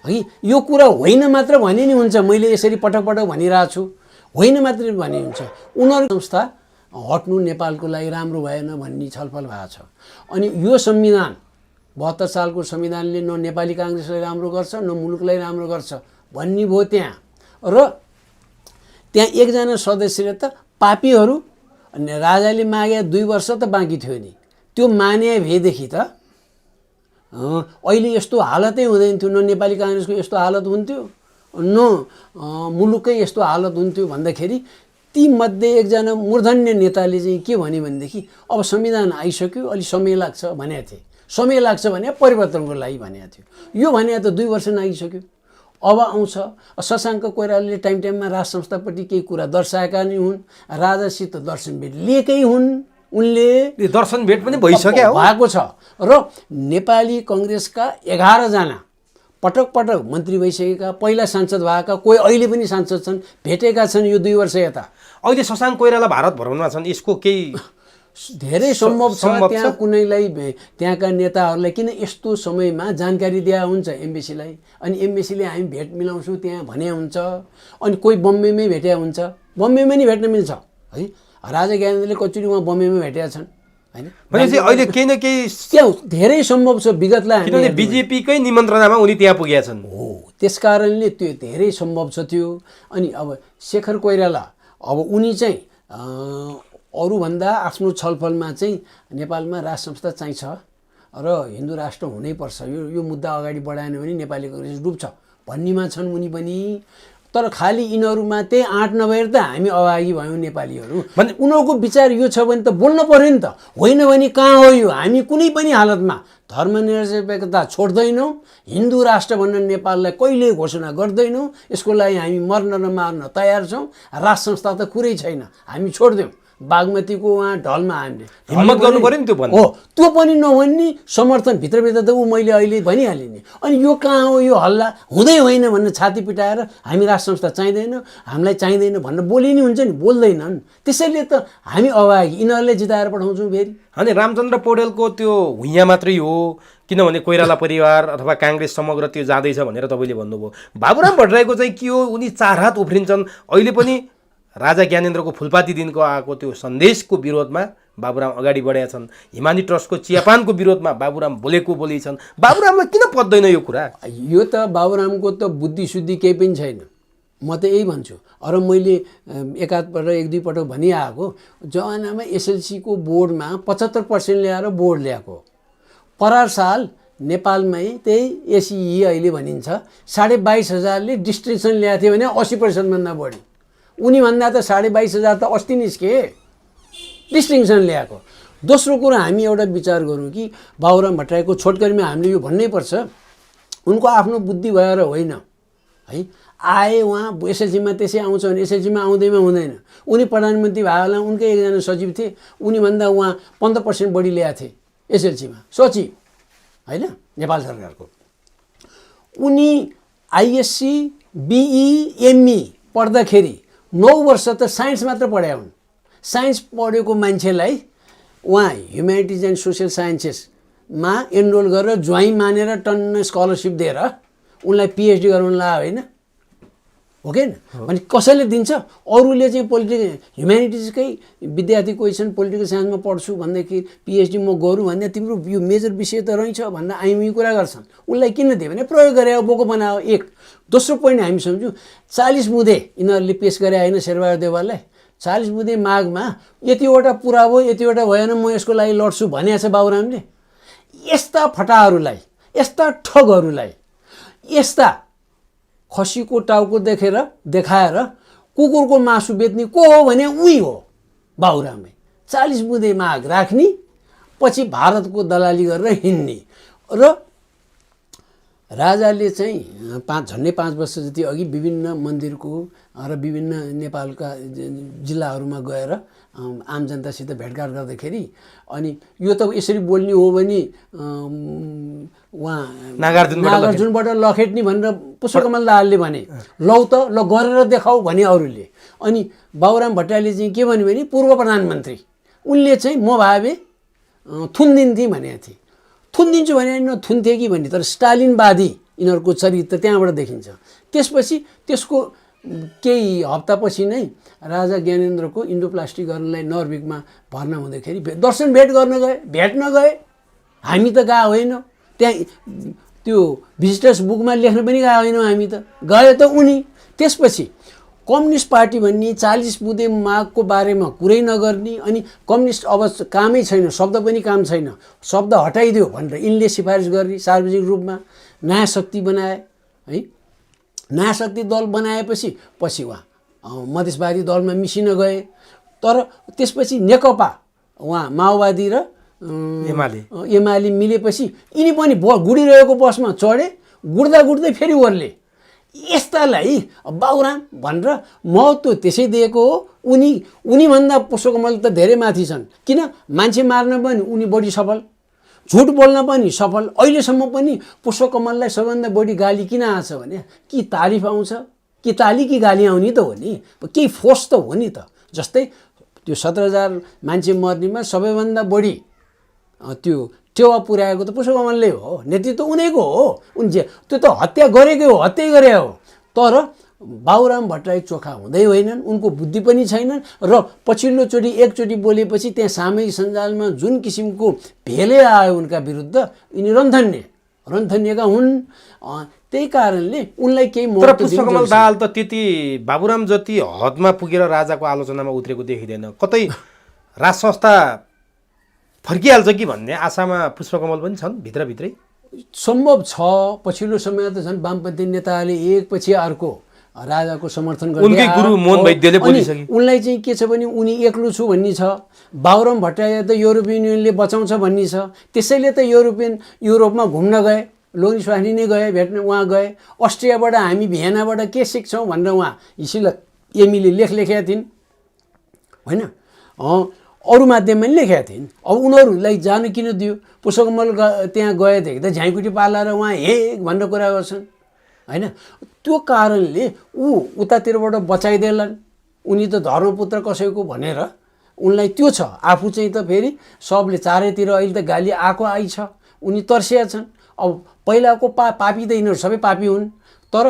है यो कुरा होइन मात्र भने नि हुन्छ, मैले यसरी पटक पटक भनिरहेको छु, होइन मात्र भने हुन्छ, उनीहरू संस्था हट्नु नेपालको लागि राम्रो भएन भन्ने छलफल भएको छ। अनि यो संविधान 72 सालको संविधानले न नेपाली काङ्ग्रेसलाई राम्रो गर्छ न मुलुकलाई राम्रो गर्छ भन्ने भयो त्यहाँ। र त्यहाँ एकजना सदस्यले त पापीहरू, अनि राजाले मागे 2 वर्ष त बाँकी थियो नि, त्यो माने भएदेखि त अहिले यस्तो हालतै हुँदैन थियो, न नेपाली काङ्ग्रेसको यस्तो हालत हुन्थ्यो न मुलुककै यस्तो हालत हुन्थ्यो भन्दाखेरि तीमध्ये एकजना मूर्धन्य नेताले चाहिँ के भने भनेदेखि अब संविधान आइसक्यो, अलि समय लाग्छ भनेको थिए। समय लाग्छ भने परिवर्तनको लागि भनेको थियो। यो भने त 2 वर्ष नागिसक्यो, अब आउँछ। शशाङ्क कोइरालाले टाइम टाइममा राज संस्थापट्टि केही कुरा दर्शाएका नै हुन्, राजासित दर्शन भेट लिएकै हुन् उनले। दर्शन भेट पनि भइसक्यो भएको छ र नेपाली कङ्ग्रेसका 11 जना पटक पटक मन्त्री भइसकेका, पहिला सांसद भएका, कोही अहिले पनि सांसद छन्, भेटेका छन् यो 2 वर्ष यता। अहिले शशाङ्क कोइराला भारत भ्रमणमा छन्, यसको केही धेरै सम्भव छ त्यहाँ कुनैलाई त्यहाँका नेताहरूलाई किन यस्तो समयमा जानकारी दिया हुन्छ एम्बेसीलाई, अनि एम्बेसीले हामी भेट मिलाउँछौँ त्यहाँ भने हुन्छ। अनि कोही बम्बईमै भेट्या हुन्छ, बम्बईमा नि भेट्न मिल्छ है। राजा ज्ञानेन्द्रले कचुरी उहाँ बम्बईमा भेटेका छन् हैन। भनेपछि अहिले केही न केही त्यहाँ धेरै सम्भव छ विगतलाई, किनभने बिजेपीकै निमन्त्रणामा उनी त्यहाँ पुगेका छन्। हो, त्यसकारणले त्यो धेरै सम्भव छ त्यो। अनि अब शेखर कोइराला अब उनी चाहिँ अरूभन्दा आफ्नो छलफलमा चाहिँ नेपालमा राज संस्था चाहिन्छ र हिन्दू राष्ट्र हुनैपर्छ, यो मुद्दा अगाडि बढाएन भने नेपाली काङ्ग्रेस डुब्छ भन्नेमा छन् उनी पनि। तर खालि यिनीहरूमा त्यही आँट नभएर त हामी अभागी भयौँ नेपालीहरू। उनीहरूको विचार यो छ भने त बोल्नु पऱ्यो नि त, होइन भने कहाँ हो यो। हामी कुनै पनि हालतमा धर्मनिरपेक्षता छोड्दैनौँ, हिन्दू राष्ट्र भनेर नेपाललाई कहिल्यै घोषणा गर्दैनौँ, यसको लागि हामी मर्न र मार्न तयार छौँ। राज संस्था त कुरै छैन, हामी छोड्दिउँ। बागमतीको उहाँ ढलमा हामीले हिम्मत गर्नु पऱ्यो नि त्यो भन्नु। हो, त्यो पनि नभन्ने समर्थन भित्रभित्र त ऊ मैले अहिले भनिहालेँ नि। अनि यो कहाँ हो यो हल्ला, हुँदै होइन भनेर छाती पिटाएर हामी राज संस्था चाहिँदैन, हामीलाई चाहिँदैन भनेर बोली नि हुन्छ नि, बोल्दैनन्। त्यसैले त हामी अभागी, यिनीहरूले जिताएर पठाउँछौँ फेरि। अनि रामचन्द्र पौडेलको त्यो भुइँया मात्रै हो, किनभने कोइराला परिवार अथवा काङ्ग्रेस समग्र त्यो जाँदैछ भनेर तपाईँले भन्नुभयो। बाबुराम भट्टराईको चाहिँ के हो, उनी 4 हात उफ्रिन्छन्। अहिले पनि राजा ज्ञानेन्द्रको फुलपाती दिनको आएको त्यो सन्देशको विरोधमा बाबुराम अगाडि बढेका छन्। हिमानी ट्रस्टको चियापानको विरोधमा बाबुराम बोलेको बोली छन्। बाबुरामलाई किन पत्दैन यो कुरा? यो त बाबुरामको त बुद्धिशुद्धि केही पनि छैन, म त यही भन्छु। अर मैले एकाधपल्ट 1-2 पटक भनिआएको, जमानामा एसएलसीको बोर्डमा 75% ल्याएर बोर्ड ल्याएको। परार साल नेपालमै त्यही एसई अहिले भनिन्छ 22,500ले डिस्टिङसन ल्याएको थियो भने 80% भन्दा बढी। उनी भन्दा त 22,500 त अस्ति निस्के डिस्टिङसन ल्याएको। दोस्रो कुरा हामी एउटा विचार गरौँ कि बाबुराम भट्टराईको छोटकरीमा हामीले यो भन्नै पर्छ, उनको आफ्नो बुद्धि भएर होइन है। आए उहाँ एसएलसीमा त्यसै आउँछ भने एसएलसीमा आउँदैमा हुँदैन। उनी प्रधानमन्त्री भएको बेला उनकै एकजना सचिव थिए, उनीभन्दा उहाँ 15% बढी ल्याएको थिए एसएलसीमा सचिव होइन नेपाल सरकारको। उनी आइएससी बिई एमई पढ्दाखेरि 9 वर्ष त साइन्स मात्र पढाए हुन्। साइन्स पढेको मान्छेलाई उहाँ ह्युम्यानिटिज एन्ड सोसियल साइन्सेसमा एनरोल गरेर ज्वाइँ मानेर टन्न स्कलरसिप दिएर उनलाई पिएचडी गराउन लाग्यो होइन, हो कि भने कसैले दिन्छ? अरूले चाहिँ ह्युम्यानिटिजकै विद्यार्थी कोही छन् पोलिटिकल साइन्समा पढ्छु भनेदेखि पिएचडी म गरौँ भन्दा तिम्रो यो मेजर विषय त रहेछ भनेर आइमी कुरा गर्छन्। उसलाई किन दियो भने प्रयोग गरे बोको बनायो। एक दोस्रो पोइन्ट हामी सम्झौँ, 40 बुँदे यिनीहरूले पेस गरे होइन शेरबहादुर देवाललाई। 40 बुँदे मागमा यतिवटा पुरा भयो, यतिवटा भएन, म यसको लागि लड्छु भनेको छ बाबुरामले। यस्ता फटाहरूलाई, यस्ता ठगहरूलाई, यस्ता खसीको टाउको देखाएर कुकुरको मासु बेच्ने को हो भने उही हो बाबुरामै। 40 बुँदे माग राख्ने, पछि भारतको दलाली गरेर हिँड्ने। र राजाले चाहिँ झन्डै 5 वर्ष जति अघि विभिन्न मन्दिरको र विभिन्न नेपालका जिल्लाहरूमा गएर आम जनतासित भेटघाट गर्दाखेरि अनि यो त यसरी बोल्ने हो भने उहाँ नागार्जुनबाट लखेट्ने भनेर पुष्पकमल दाहालले भने, लौ त ल गरेर देखाऊ भने अरूले। अनि बाबुराम भट्टराईले चाहिँ के भन्यो भने पूर्व प्रधानमन्त्री उनले चाहिँ म भावे थुनिदिन्थे भनेको थिए। थुनिदिन्छु भने नथुन्थे कि भन्ने, तर स्टालिनवादी यिनीहरूको चरित्र त्यहाँबाट देखिन्छ। त्यसपछि त्यसको केही हप्तापछि नै राजा ज्ञानेन्द्रको इन्डोप्लास्टी गर्नलाई नर्वेमा भर्ना हुँदाखेरि दर्शन भेट गर्न गए, भेट्न गए। हामी त गए होइनौँ, त्यहाँ त्यो भिजिटर्स बुकमा लेख्न पनि गए होइनौँ, हामी त गयो त उनी। त्यसपछि कम्युनिस्ट पार्टी भन्ने 40 बुँदे मागको बारेमा कुरै नगर्ने, अनि कम्युनिस्ट अब कामै छैन, शब्द पनि काम छैन, शब्द हटाइदियो भनेर यिनले सिफारिस गर्ने सार्वजनिक रूपमा नयाँ शक्ति बनाए है। नयाँ शक्ति दल बनाएपछि पछि उहाँ मधेसवादी दलमा मिसिन गए। तर त्यसपछि नेकपा उहाँ माओवादी र एमाले मिलेपछि यिनी पनि गुडिरहेको बसमा चढे, गुड्दै फेरि ओर्ले। यस्तालाई बाबुराम भनेर महत्त्व त्यसै दिएको हो। उनीभन्दा पुष्पकमल त धेरै माथि छन्। किन? मान्छे मार्न पनि उनी बढी सफल, झुट बोल्न पनि सफल। अहिलेसम्म पनि पुष्पकमललाई सबभन्दा बढी गाली किन आछ भने कि तारिफ आउँछ, कि ताली कि गाली आउने त हो नि, केही फोर्स त हो नि त। जस्तै त्यो 17,000 मान्छे मर्नेमा सबैभन्दा बढी त्यो टेवा पुर्याएको त पुष्पकमलले हो, नेतृत्व उनीको हो। त्यो त हत्या गरेकै हो, हत्या गरे हो। तर बाबुराम भट्टराई चोखा हुँदै होइनन्, उनको बुद्धि पनि छैनन्। र पछिल्लोचोटि एकचोटि बोलेपछि त्यहाँ सामूहिक सञ्जालमा जुन किसिमको भेले आयो उनका विरुद्ध, यिनी रन्थनिएका हुन्। त्यही कारणले उनलाई केही तर पुष्पकमल दाहाल त त्यति बाबुराम जति हदमा पुगेर राजाको आलोचनामा उत्रेको देखिँदैन। कतै राज संस्था फर्किहाल्छ कि भन्ने आशामा पुष्पकमल पनि छन् भित्रभित्रै। सम्भव छ। पछिल्लो समय त झन् वामपन्थी नेताहरूले एकपछि अर्को राजाको समर्थन गर्दै उनकै गुरु मोहन वैद्यले बोलिसके। उनलाई चाहिँ के छ भने उनी एक्लो छु भन्ने छ। बाबुराम भट्टराई त युरोपियन युनियनले बचाउँछ भन्ने छ। त्यसैले त युरोपमा घुम्न गए, लोनी स्वास्नी नै गए, भेट्न उहाँ गए। अस्ट्रियाबाट हामी भियनाबाट के सिक्छौँ भनेर उहाँ हिसिल एमीले लेखेका थिइन् होइन, अरू माध्यममा पनि लेखेका थिइन्। अब उनीहरूलाई जानु किन दियो? पुष्पकमल त्यहाँ गएदेखि त झाइकुटी पालाएर उहाँ हेक भनेर कुरा गर्छन् होइन। त्यो कारणले उतातिरबाट बचाइदेलान्। उनी त धर्मपुत्र कसैको भनेर उनलाई त्यो छ। आफू चाहिँ त फेरि सबले चारैतिर अहिले त गाली आइछ, उनी तर्सिया छन्। अब पहिलाको पापी त यिनीहरू सबै पापी हुन्, तर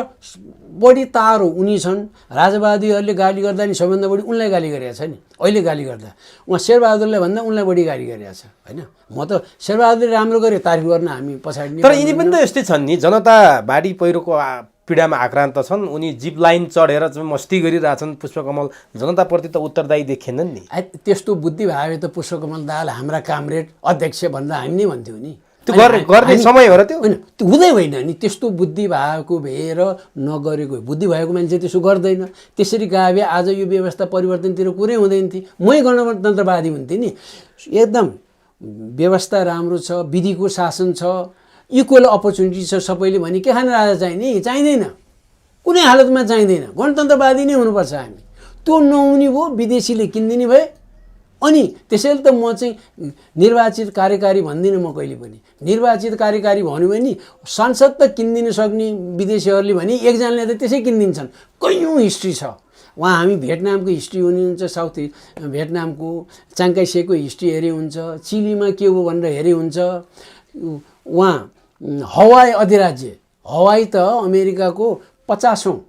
बढी तारो उनी छन्। राजावादीहरूले गाली गर्दा नि सबैभन्दा बढी उनलाई गाली गरेको छ नि। अहिले गाली गर्दा उहाँ शेरबहादुरलाई भन्दा उनलाई बढी गाली गरेको छ होइन। म त शेरबहादुरले राम्रो गरे तारिफ गर्न हामी पछाडि। तर यिनी पनि त यस्तै छन् नि, जनता बाढी पहिरोको पीडामा आक्रान्त छन्। उनी जिप लाइन चढेर चाहिँ मस्ती गरिरहेछन्। पुष्पकमल जनताप्रति त उत्तरदायी देखिएनन् नि। त्यस्तो बुद्धि भए त पुष्पकमल दाहाल हाम्रा कामरेड अध्यक्ष भनेर हामी नै भन्थ्यौँ नि। त्यो गर्ने समय हो र त्यो होइन, त्यो हुँदै होइन नि। त्यस्तो बुद्धि भएको भएर नगरेको, बुद्धि भएको मान्छे त्यसो गर्दैन। त्यसरी गए भए आज यो व्यवस्था परिवर्तनतिर कुरै हुँदैन थियो। मै गणतन्त्रवादी हुन्थेँ नि। एकदम व्यवस्था राम्रो छ, विधिको शासन छ, इक्वल अपर्च्युनिटी छ सबैले भने के खान राजा चाहिने? चाहिँदैन, कुनै हालतमा चाहिँदैन। गणतन्त्रवादी नै हुनुपर्छ हामी। त्यो नहुने भयो, विदेशीले किनिदिने भए। अनि त्यसैले त म चाहिँ निर्वाचित कार्यकारी भन्दिनँ। म कहिले पनि निर्वाचित कार्यकारी भन्यो भने सांसद त किनिदिन सक्ने विदेशीहरूले भने एकजनाले त त्यसै किनिदिन्छन्। कैयौँ हिस्ट्री छ। वहाँ हामी भियतनामको हिस्ट्री हुनुहुन्छ, साउथ भियतनामको चाङकाइसेको हिस्ट्री हेरे हुन्छ, चिलीमा के हो भनेर हेरे हुन्छ। उहाँ हवाई अधिराज्य, हवाई त अमेरिकाको 50औँ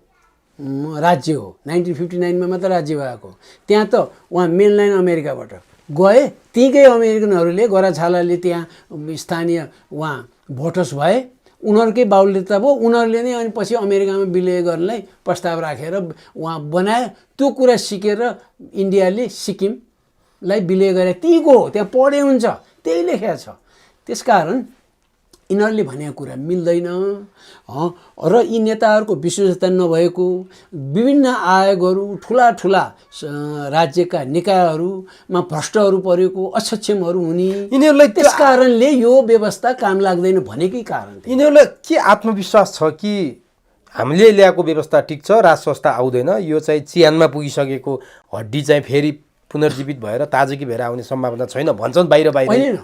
राज्य हो। 1959मा मात्र राज्य भएको। त्यहाँ त उहाँ मेनलाइन अमेरिकाबाट गए। त्यहीँकै अमेरिकनहरूले गोराछालाले त्यहाँ स्थानीय उहाँ भोटर्स भए। उनीहरूकै बाहुल्यता भयो। उनीहरूले नै अनि पछि अमेरिकामा विलय गर्नलाई प्रस्ताव राखेर उहाँ बनाए। त्यो कुरा सिकेर इन्डियाले सिक्किमलाई विलय गरे। त्यहीँको हो, त्यहाँ पढे हुन्छ, त्यही लेखेको छ। त्यसकारण यिनीहरूले भनेको कुरा मिल्दैन। र यी नेताहरूको विश्वसनीयता नभएको, विभिन्न आयोगहरू, ठुला राज्यका निकायहरूमा भ्रष्टहरू परेको, असक्षमहरू हुने, यिनीहरूलाई त्यस कारणले यो व्यवस्था काम लाग्दैन भनेकै कारण। यिनीहरूलाई के आत्मविश्वास छ कि हामीले ल्याएको व्यवस्था ठिक छ, राज संस्था आउँदैन, यो चाहिँ चिहानमा पुगिसकेको हड्डी चाहिँ फेरि पुनर्जीवित भएर ताजगी भएर आउने सम्भावना छैन भन्छन् बाहिर? होइन,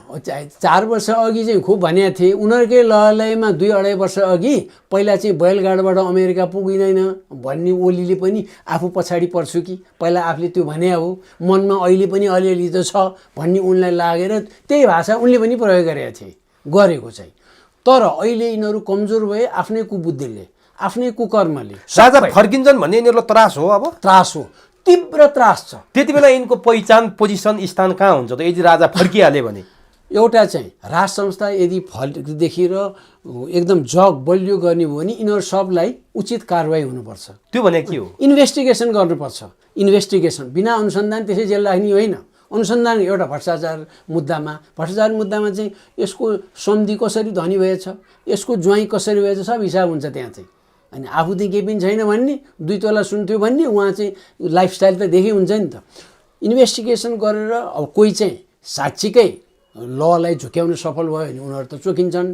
4 वर्ष अघि चाहिँ खुब भनेको थिए। उनीहरूकै लहलैमा 2-2.5 वर्ष अघि पहिला चाहिँ बैलगाडबाट अमेरिका पुगिँदैन भन्ने ओलीले पनि आफू पछाडि पर्छु कि पहिला आफूले त्यो भने हो। मनमा अहिले पनि अलिअलि त छ भन्ने उनलाई लागेर त्यही भाषा उनले पनि प्रयोग गरेको चाहिँ। तर अहिले यिनीहरू कमजोर भए आफ्नै कुबुद्धिले, आफ्नै कुकर्मले। राजा फर्किन्छन् भन्ने यिनीहरूलाई त्रास हो। अब त्रास हो, तीव्र त्रास छ। त्यति बेला यिनको पहिचान, पोजिसन, स्थान कहाँ हुन्छ त यदि राजा फर्किहाल्यो भने? एउटा चाहिँ राज संस्था यदि देखेर एकदम जग बलियो गर्ने भयो भने यिनीहरू सबलाई उचित कारवाही हुनुपर्छ। त्यो भने के हो? इन्भेस्टिगेसन गर्नुपर्छ। इन्भेस्टिगेसन बिना अनुसन्धान त्यसै जेल राख्ने होइन। अनुसन्धान एउटा भ्रष्टाचार मुद्दामा चाहिँ यसको सम्धि कसरी धनी भएछ, यसको ज्वाइँ कसरी भएछ, सब हिसाब हुन्छ त्यहाँ चाहिँ। अनि आफूदेखि केही पनि छैन भन्ने, 2 तोला सुन्थ्यो भन्ने, उहाँ चाहिँ लाइफस्टाइल त देखै हुन्छ नि त। इन्भेस्टिगेसन गरेर अब कोही चाहिँ साँच्चीकै ललाई झुक्याउन सफल भयो भने उनीहरू त चोकिन्छन्,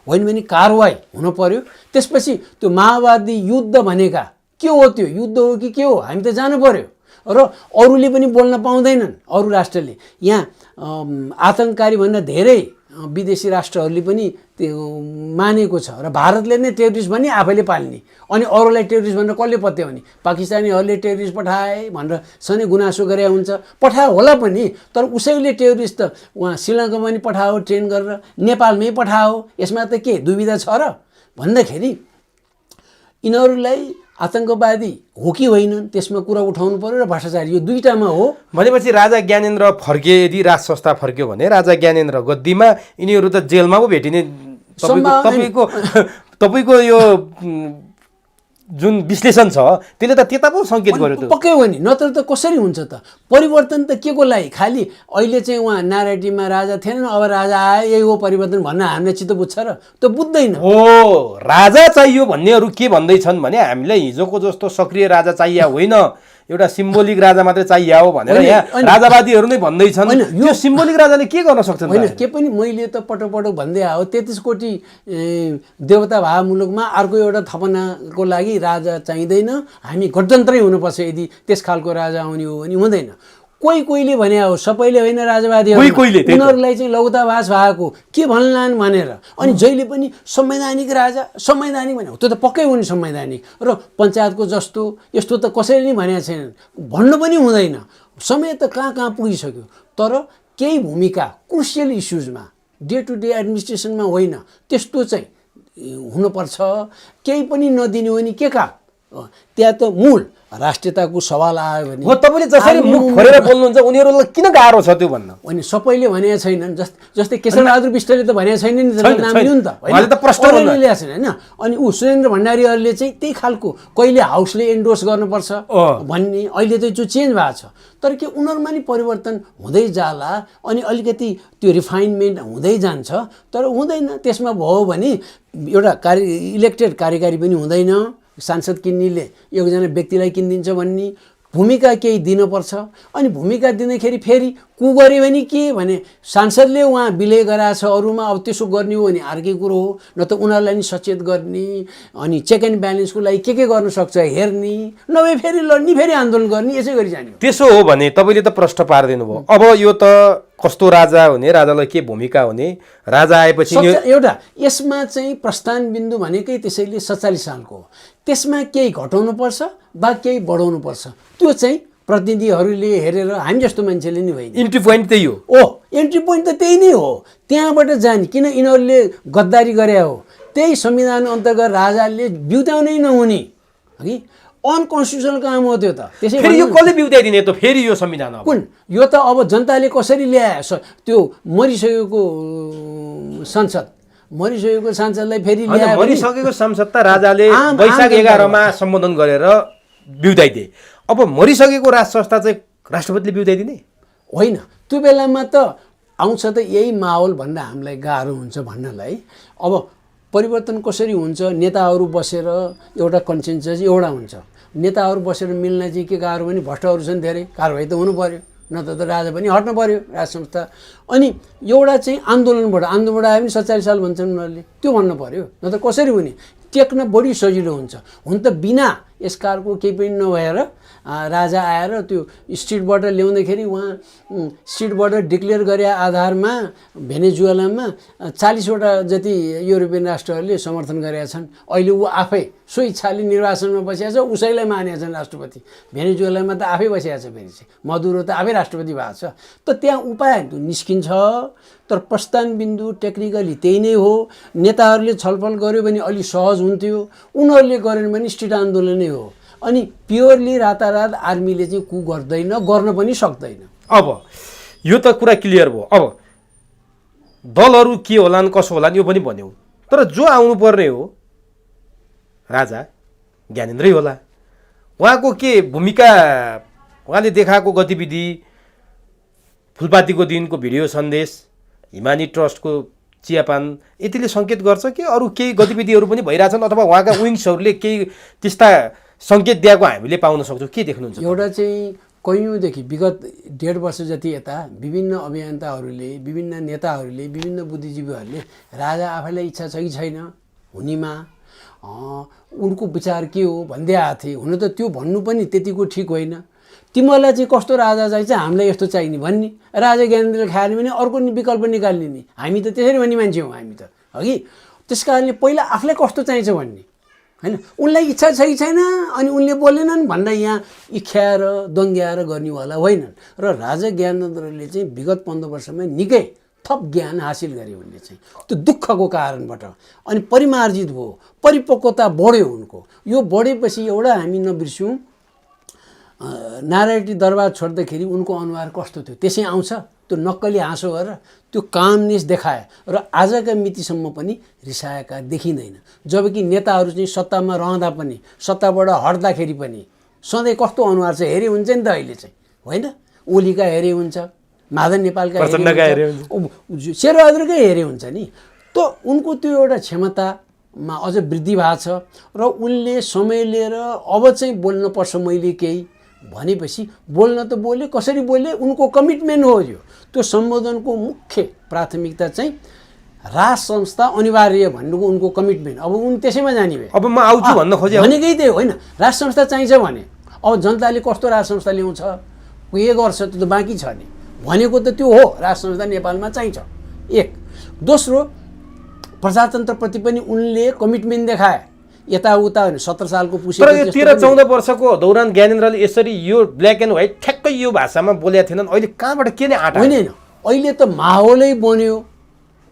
होइन भने कारवाही हुन पर्यो। त्यसपछि त्यो माओवादी युद्ध भनेका के हो, त्यो युद्ध हो कि के हो, हामी त जानु पर्यो। र अरूले पनि बोल्न पाउँदैनन्, अरू राष्ट्रले। यहाँ आतङ्ककारी भन्दा धेरै विदेशी राष्ट्रहरूले पनि त्यो मानेको छ र भारतले नै टेरोरिस्ट भन्ने आफैले पाल्ने, अनि अरूलाई टेरोरिस्ट भनेर कसले पत्याउने? पाकिस्तानीहरूले टेरोरिस्ट पठाए भनेर सधैँ गुनासो गरे हुन्छ, पठायो होला पनि, तर उसैले टेरोरिस्ट त उहाँ श्रीलङ्कामा पनि पठायो ट्रेन गरेर, नेपालमै पठायो, यसमा त के दुविधा छ र भन्दाखेरि यिनीहरूलाई आतङ्कवादी हो कि होइन त्यसमा कुरा उठाउनु पर्यो र भ्रष्टाचार, यो दुईटामा हो। भनेपछि राजा ज्ञानेन्द्र फर्के, यदि राज संस्था फर्क्यो भने राजा ज्ञानेन्द्र गद्दीमा यिनीहरू त जेलमा पो भेटिने तपाईँको यो जुन विश्लेषण छ त्यसले त त्यता पो सङ्केत गर्यो। पक्कै हो नि, नत्र त कसरी हुन्छ त? परिवर्तन त के को लागि? खालि अहिले चाहिँ उहाँ नारायणमा राजा थिएन, अब राजा आयो यही हो परिवर्तन भन्न हामीले चित्त बुझ्छ र? त्यो बुझ्दैन। हो, राजा चाहियो भन्नेहरू के भन्दैछन् भने हामीलाई हिजोको जस्तो सक्रिय राजा चाहिए होइन, एउटा सिम्बोलिक राजा मात्रै चाहिए हो भनेर यहाँ राजावादीहरू नै भन्दैछन्। यो सिम्बोलिक राजाले के गर्न सक्छन्? होइन, के पनि मैले त पटक भन्दै आयो, 33 कोटी देवता भए मुलुकमा अर्को एउटा थपनाको लागि राजा चाहिँदैन, हामी गणतन्त्रै हुनुपर्छ। यदि त्यस खालको राजा आउने हो भने हुँदैन। कोहीले भने हो, सबैले होइन, राजावादीहरू उनीहरूलाई चाहिँ लौताभास भएको के भन्लान् भनेर। अनि जहिले पनि संवैधानिक राजा, संवैधानिक भने त्यो त पक्कै हो नि संवैधानिक, र पञ्चायतको जस्तो यस्तो त कसैले नि भनेको छैन, भन्नु पनि हुँदैन। समय त कहाँ पुगिसक्यो। तर केही भूमिका क्रुसियल इस्युजमा, डे टु डे एडमिनिस्ट्रेसनमा होइन, त्यस्तो चाहिँ हुनुपर्छ। केही पनि नदिने हो नि के का, त्यहाँ त मूल राष्ट्रियताको सवाल आयो भने हो। तपाईँले जसरी मुख खोलेर बोल्नुहुन्छ उनीहरूलाई किन गाह्रो छ त्यो भन्न? होइन, सबैले भनेको छैनन्। जस्तै केशरबहादुर विष्टले त भनेको छैन नि, नाम लिनु नि त, उहाँले त प्रश्न ल्याएको छैन होइन। अनि सुरेन्द्र भण्डारीहरूले चाहिँ त्यही खालको कहिले हाउसले एन्डोर्स गर्नुपर्छ भन्ने अहिले चाहिँ जो चेन्ज भएको छ। तर के उनीहरूमा नि परिवर्तन हुँदै जाला, अनि अलिकति त्यो रिफाइनमेन्ट हुँदै जान्छ। तर हुँदैन, त्यसमा भयो भने एउटा इलेक्टेड कार्यकारी पनि हुँदैन। सांसद किन्नेले एकजना व्यक्तिलाई किनिदिन्छ भन्ने भूमिका केही दिनुपर्छ। अनि भूमिका दिँदाखेरि फेरि कु गऱ्यो भने के भने सांसदले उहाँ विलय गराएछ अरूमा, अब त्यसो गर्ने हो भने अर्कै कुरो हो। न त उनीहरूलाई नि सचेत गर्ने, अनि चेक एन्ड ब्यालेन्सको लागि के गर्न सक्छ हेर्ने, नभए फेरि लड्ने, फेरि आन्दोलन गर्ने, यसै गरी जाने। त्यसो हो भने तपाईँले त प्रश्न पारिदिनु भयो। अब यो त कस्तो राजा हुने, राजालाई के भूमिका हुने, राजा आएपछि एउटा यसमा चाहिँ प्रस्थान बिन्दु भनेकै त्यसैले 47 सालको हो। त्यसमा केही घटाउनुपर्छ वा केही बढाउनुपर्छ, त्यो चाहिँ प्रतिनिधिहरूले हेरेर, हामी जस्तो मान्छेले नि होइन। इन्ट्री पोइन्ट त्यही हो। इन्ट्री पोइन्ट त त्यही नै हो, त्यहाँबाट जाने। किन यिनीहरूले गद्दारी गरे हो, त्यही संविधान अन्तर्गत राजाले बिउताउनै नहुने कि अनकन्स्टिट्युसनल काम हो त्यो त। त्यसै यो कसले बिउताइदिने त फेरि यो संविधान? कुन यो त अब जनताले कसरी ल्याए? त्यो मरिसकेको सांसदलाई फेरि ल्याए। मरिसकेको सांसद त राजाले वैशाख 11मा सम्बोधन गरेर बिउताइदिए। अब मरिसकेको राज संस्था चाहिँ राष्ट्रपतिले बिउताइदिने होइन। त्यो बेलामा त आउँछ त यही माहौल भन्न हामीलाई गाह्रो हुन्छ भन्नलाई। अब परिवर्तन कसरी हुन्छ? नेताहरू बसेर एउटा कन्सेन्सस एउटा हुन्छ। नेताहरू बसेर मिल्न चाहिँ के गाह्रो भने भ्रष्टहरू छन् धेरै, कारवाही त हुनु पर्यो, न त राजा पनि हट्नु पर्यो, राज संस्था। अनि एउटा चाहिँ आन्दोलनबाट आयो भने 47 साल भन्छन् उनीहरूले, त्यो भन्नु पर्यो, न त कसरी हुने? टेक्न बढी सजिलो हुन्छ। हुन त बिना यसकारको केही पनि नभएर राजा आएर त्यो स्ट्रिटबाट ल्याउँदाखेरि उहाँ स्ट्रिटबाट डिक्लेयर गरे आधारमा भेनेजुएलामा 40वटा जति युरोपियन राष्ट्रहरूले समर्थन गरेका छन्। अहिले ऊ आफै सो इच्छाले निर्वाचनमा बसिया छ, उसैलाई मानेका छन् राष्ट्रपति। भेनेजुएलामा त आफै बसिया छ, फेरि चाहिँ मदुरो त आफै राष्ट्रपति भएको छ। त त्यहाँ उपाय निस्किन्छ। तर प्रस्थान बिन्दु टेक्निकली त्यही नै हो। नेताहरूले छलफल गर्यो भने अलि सहज हुन्थ्यो, उनीहरूले गरेन भने स्ट्रिट आन्दोलन नै हो। अनि प्योरली रातारात आर्मीले चाहिँ कु गर्दैन, गर्न पनि सक्दैन। अब यो त कुरा क्लियर भयो। अब दलहरू के होलान् कसो होलान् यो पनि भन्यौ, तर जो आउनुपर्ने हो राजा ज्ञानेन्द्रै होला। उहाँको के भूमिका, उहाँले देखाएको गतिविधि, फुलपातीको दिनको भिडियो सन्देश, हिमानी ट्रस्टको चियापान यतिले सङ्केत गर्छ कि अरू केही गतिविधिहरू पनि भइरहेछन् अथवा उहाँका विङ्सहरूले केही त्यस्ता सङ्केत दिएको हामीले पाउन सक्छौँ? के देख्नुहुन्छ? एउटा चाहिँ कैयौँदेखि विगत 1.5 वर्ष जति यता विभिन्न अभियन्ताहरूले, विभिन्न नेताहरूले, विभिन्न बुद्धिजीवीहरूले राजा आफैलाई इच्छा छ कि छैन हुनेमा उनको विचार के हो भन्दै आएको थिए। हुन त त्यो भन्नु पनि त्यतिको ठिक होइन। तिमीहरूलाई चाहिँ कस्तो राजा चाहिन्छ, हामीलाई यस्तो चाहिने भन्ने, राजा ज्ञानेन्द्रले खाएन भने अर्को विकल्प निकाल्ने नि। हामी त त्यसरी भन्ने मान्छे हौँ हामी त, हगि। त्यस कारणले पहिला आफूलाई कस्तो चाहिन्छ भन्ने, होइन? उनलाई इच्छा छ कि छैन अनि उनले बोलेनन् भनेर यहाँ इख्याएर दङ्ग्याएर गर्नेवाला होइनन्। र राजा ज्ञानेन्द्रले चाहिँ विगत 15 वर्षमा निकै थप ज्ञान हासिल गरे उनले चाहिँ त्यो दुःखको कारणबाट। अनि परिमार्जित भयो, परिपक्वता बढ्यो उनको। यो बढेपछि एउटा हामी नबिर्स्यौँ, नारायणी दरबार छोड्दाखेरि उनको अनुहार कस्तो थियो त्यसै आउँछ। त्यो नक्कली हाँसो गरेर त्यो कामनेस देखाए र आजका मितिसम्म पनि रिसाएका देखिँदैन। जबकि नेताहरू चाहिँ सत्तामा रहँदा पनि, सत्ताबाट हट्दाखेरि पनि सधैँ कस्तो अनुहार छ हेरे हुन्छ नि त अहिले चाहिँ, होइन? ओलीका हेरे हुन्छ, माधव नेपालका हेरे हुन्छ, शेरबहादुरकै हेरे हुन्छ नि। त उनको त्यो एउटा क्षमतामा अझ वृद्धि भएको छ र उनले समय लिएर अब चाहिँ बोल्नुपर्छ मैले केही भनेपछि बोल्न त बोले। कसरी बोले? उनको कमिटमेन्ट हो यो। त्यो सम्बोधनको मुख्य प्राथमिकता चाहिँ राज संस्था अनिवार्य भन्नुको उनको कमिटमेन्ट। अब उन त्यसैमा जाने भए अब म आउँछु भन्न खोजे भनेकै त्यही होइन। राज संस्था चाहिन्छ भने अब जनताले कस्तो राज संस्था ल्याउँछ, के गर्छ त्यो त बाँकी छ नि। भनेको त त्यो हो, राज संस्था नेपालमा चाहिन्छ। एक। दोस्रो, प्रजातन्त्रप्रति पनि उनले कमिटमेन्ट देखाए। यताउता होइन, 17 सालको पुसे। तर यो 13-14 वर्षको दौरान ज्ञानेन्द्रले यसरी यो ब्ल्याक एन्ड व्हाइट ठ्याक्कै यो भाषामा बोलेका थिएनन्। अहिले कहाँबाट के नै आँटा? होइन, अहिले त माहौलै बन्यो।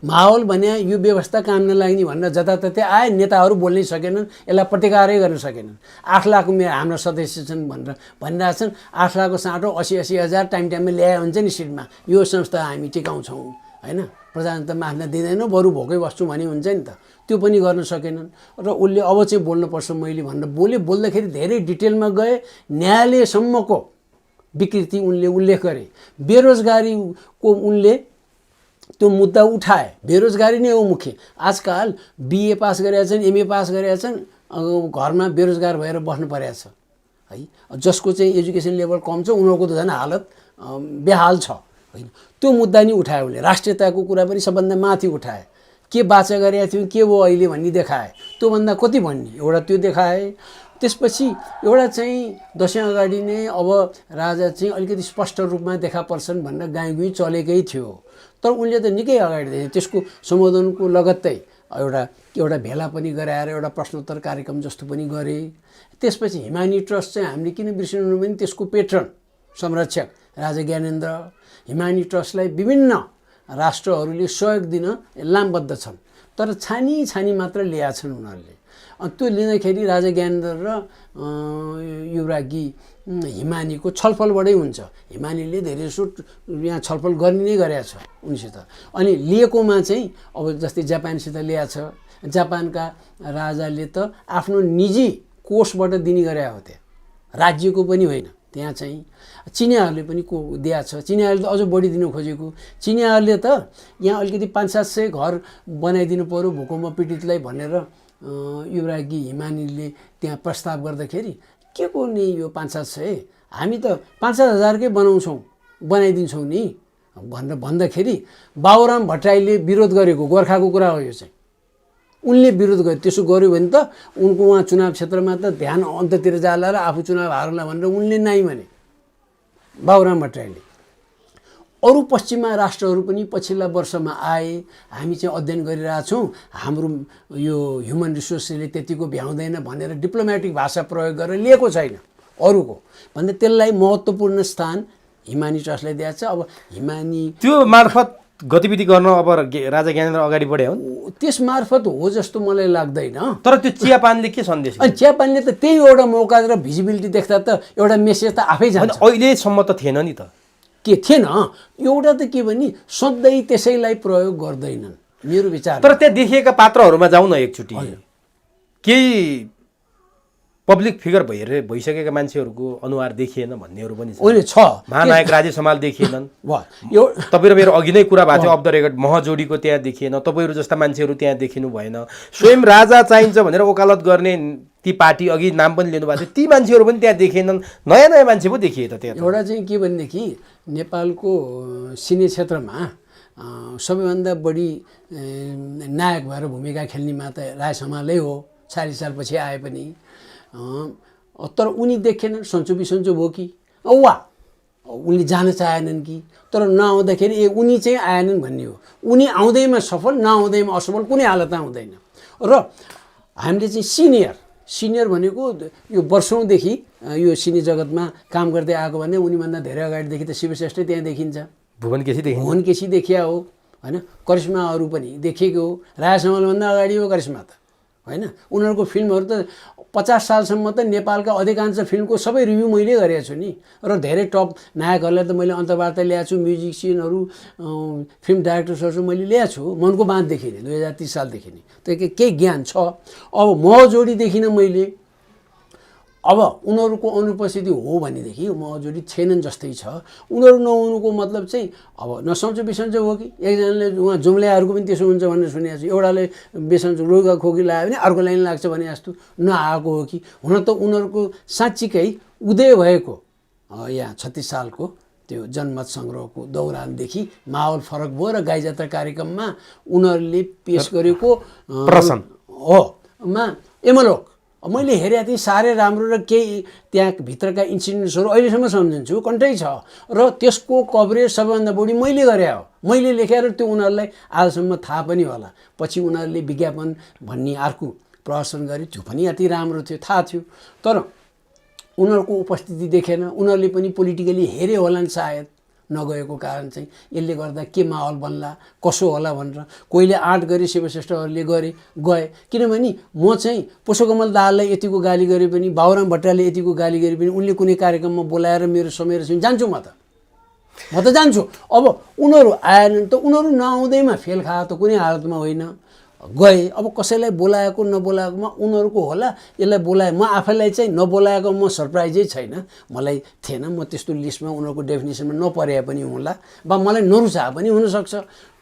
माहौल भने यो व्यवस्था काम नलाग्ने भनेर जताततै आए, नेताहरू बोल्नै सकेनन्, यसलाई प्रतिकारै गर्न सकेनन्। 8 लाख हाम्रो सदस्य छन् भनेर भनिरहेछन्। 8 लाखको साँटो 80-80 हजार टाइममा ल्याए हुन्छ नि सिटमा, यो संस्था हामी टिकाउँछौँ, होइन? प्रजातन्त्रमा आफ्ना दिँदैन, बरु भोकै बस्छु भने हुन्छ नि त। त्यो पनि गर्न सकेनन्। र उसले अब चाहिँ बोल्नुपर्छ मैले भनेर बोल्दाखेरि धेरै डिटेलमा गए। न्यायालयसम्मको विकृति उनले उल्लेख गरे। बेरोजगारीको उनले त्यो मुद्दा उठाए। बेरोजगारी नै हो मुख्य। आजकल BA पास गरेका छन्, MA पास गरेका छन्, घरमा बेरोजगार भएर बस्नु परेको छ, है? जसको चाहिँ एजुकेसन लेभल कम छ उनीहरूको त झन् हालत बेहाल छ, होइन? त्यो मुद्दा नि उठाए उनले। राष्ट्रियताको कुरा पनि सबभन्दा माथि उठाए। के बाचा गरेका थियौँ, के भयो अहिले भन्ने देखाए। त्योभन्दा कति भन्ने, एउटा त्यो देखाए। त्यसपछि एउटा चाहिँ दसैँ अगाडि नै अब राजा चाहिँ अलिकति स्पष्ट रूपमा देखा पर्छन् भनेर गाईगुई चलेकै थियो। तर उनले त निकै अगाडि देखे। त्यसको सम्बोधनको लगत्तै एउटा भेला पनि गराएर एउटा प्रश्नोत्तर कार्यक्रम जस्तो पनि गरे। त्यसपछि हिमानी ट्रस्ट चाहिँ हामीले किन बिर्सिनु भने त्यसको पेट्रन संरक्षक राजा ज्ञानेन्द्र। हिमानी ट्रस्टलाई विभिन्न राष्ट्रहरूले सहयोग दिन लामबद्ध छन्, तर छानी मात्र ल्याएका छन् उनीहरूले। अनि त्यो लिँदाखेरि राजा ज्ञानेन्द्र र युवराज्ञी हिमानीको छलफलबाटै हुन्छ। हिमानीले धेरैजसो यहाँ छलफल गर्ने नै गरेका छ उनीसित। अनि लिएकोमा चाहिँ अब जस्तै जापानसित ल्याएको छ। जापानका राजाले त आफ्नो निजी कोषबाट दिने गरेका हो, त्यहाँ राज्यको पनि होइन। त्यहाँ चाहिँ चिनियाहरूले पनि दिएको छ। चिनियाहरूले त अझ बढी दिन खोजेको। चिनियाहरूले त यहाँ अलिकति 500-700 घर बनाइदिनु पर्यो भूकम्प पीडितलाई भनेर युवराज्ञी हिमानीले त्यहाँ प्रस्ताव गर्दाखेरि के को नि यो 500-700, हामी त 5,000-कै बनाइदिन्छौँ नि भनेर भन्दाखेरि बाबुराम भट्टराईले विरोध गरेको गोर्खाको कुरा हो यो चाहिँ। उनले विरोध गरे। त्यसो गर्यो भने त उनको उहाँ चुनाव क्षेत्रमा त ध्यान अन्ततिर जाला र आफू चुनाव हारला भनेर उनले नाइ भने बाबुराम भट्टराईले। अरू पश्चिमा राष्ट्रहरू पनि पछिल्ला वर्षमा आए। हामी चाहिँ अध्ययन गरिरहेछौँ, हाम्रो यो ह्युमन रिसोर्सले त्यतिको भ्याउँदैन भनेर डिप्लोमेटिक भाषा प्रयोग गरेर लिएको छैन अरूको भन्दा त्यसलाई महत्त्वपूर्ण स्थान हिमानी ट्रस्टलाई दिएको छ। अब हिमानी त्यो मार्फत गतिविधि गर्न अब राजा ज्ञानेन्द्र अगाडि बढे हुन्। त्यस मार्फत हो जस्तो मलाई लाग्दैन। तर त्यो चियापानले के सन्देश? अनि चियापानले त त्यही एउटा मौका र भिजिबिलिटी देख्दा त एउटा मेसेज त आफै जान्छ। अहिलेसम्म त थिएन नि त, के थिएन। एउटा त के भने सधैँ त्यसैलाई प्रयोग गर्दैनन् मेरो विचार। तर त्यहाँ देखिएका पात्रहरूमा जाउँ न एकचोटि। केही पब्लिक फिगर भइसकेका मान्छेहरूको अनुहार देखिएन भन्नेहरू पनि छ। होइन छ महानायक राजेश हमाल देखिएनन्। यो तपाईँ र मेरो अघि नै कुरा भएको थियो अफ द रेकर्ड महजोडीको त्यहाँ देखिएन, तपाईँहरू जस्ता मान्छेहरू त्यहाँ देखिनु भएन। स्वयं राजा चाहिन्छ भनेर वकालत गर्ने ती पार्टी अघि नाम पनि लिनुभएको थियो, ती मान्छेहरू पनि त्यहाँ देखिएनन्। नयाँ नयाँ मान्छे पो देखिए त त्यहाँ। एउटा चाहिँ के भनेदेखि नेपालको सिने क्षेत्रमा सबैभन्दा बढी नायक भएर भूमिका खेल्नेमा त राजेश हमालै हो, 40 सालपछि आए पनि। तर उनी देखेनन्, सन्चो बिसन्चो भयो कि वा उनले जान चाहेनन् कि, तर नआउँदाखेरि उनी चाहिँ आएनन् भन्ने हो। उनी आउँदैमा सफल, नआउँदैमा असफल कुनै हालतमा हुँदैन। र हामीले चाहिँ सिनियर भनेको यो वर्षौँदेखि यो सिने जगतमा काम गर्दै आएको भने उनीभन्दा धेरै अगाडिदेखि त शिवश्रेष्ठ त्यहाँ देखिन्छ, भुवन केसी देखिया हो होइन, करिश्माहरू पनि देखेको हो। राजेश हमालभन्दा अगाडि हो करिश्मा त होइन। उनीहरूको फिल्महरू त 50 सालसम्म त नेपालका अधिकांश फिल्मको सबै रिभ्यू मैले गरेको छु नि। र धेरै टप नायकहरूलाई त मैले अन्तर्वार्ता ल्याएको छु, म्युजिसियनहरू, फिल्म डाइरेक्टर्सहरू मैले ल्याएको छु मनको बाँधदेखि नै 2030 सालदेखि नै। त्यो केही ज्ञान छ। अब महजोडी देखिनँ मैले। अब उनीहरूको अनुपस्थिति हो भनेदेखि महजोडी छैनन् जस्तै छ। उनीहरू नहुनुको मतलब चाहिँ अब नसन्चो बिसन्चो हो कि, एकजनाले उहाँ जुम्ल्याहरूको पनि त्यसो हुन्छ भनेर सुनेको छु, एउटाले बिसन्चो रोगा खोकी लगायो भने अर्को लाइन लाग्छ भने जस्तो नआएको हो कि। हुन त उनीहरूको साँच्चीकै उदय भएको यहाँ 36 सालको त्यो जनमत सङ्ग्रहको दौरानदेखि माहौल फरक भयो र गाई जात्रा कार्यक्रममा उनीहरूले पेस गरेको प्रश्न हो मा एमलोक मैले हेरेको थिएँ साह्रै राम्रो। र केही त्यहाँ भित्रका इन्सिडेन्ट्सहरू अहिलेसम्म सम्झन्छु, कन्टै छ। र त्यसको कभरेज सबैभन्दा बढी मैले गरे हो, मैले लेखेर त्यो उनीहरूलाई आजसम्म थाहा पनि होला। पछि उनीहरूले विज्ञापन भन्ने अर्को प्रदर्शन गरे, त्यो पनि अति राम्रो थियो, थाहा थियो। तर उनीहरूको उपस्थिति देखेन। उनीहरूले पनि पोलिटिकली हेरे होलान् सायद, नगएको कारण चाहिँ यसले गर्दा के माहौल बन्ला कसो होला भनेर कोहीले आँट गरे, शिवश्रेष्ठहरूले गए। किनभने म चाहिँ पुष्पकमल दाहाललाई यतिको गाली गरे पनि, बाबुराम भट्टराईले यतिको गाली गरे पनि उनले कुनै कार्यक्रममा बोलाएर मेरो समय चाहिँ जान्छु म त जान्छु। अब उनीहरू आएनन् त उनीहरू नआउँदैमा फेल खायो त कुनै हालतमा होइन, गए। अब कसैलाई बोलाएको नबोलाएकोमा उनीहरूको होला, यसलाई बोलाए। म आफैलाई चाहिँ नबोलाएको म सरप्राइजै छैन, मलाई थिएन, म त्यस्तो लिस्टमा उनीहरूको डेफिनेसनमा नपरे पनि होला, वा मलाई नरुचाए पनि हुनसक्छ।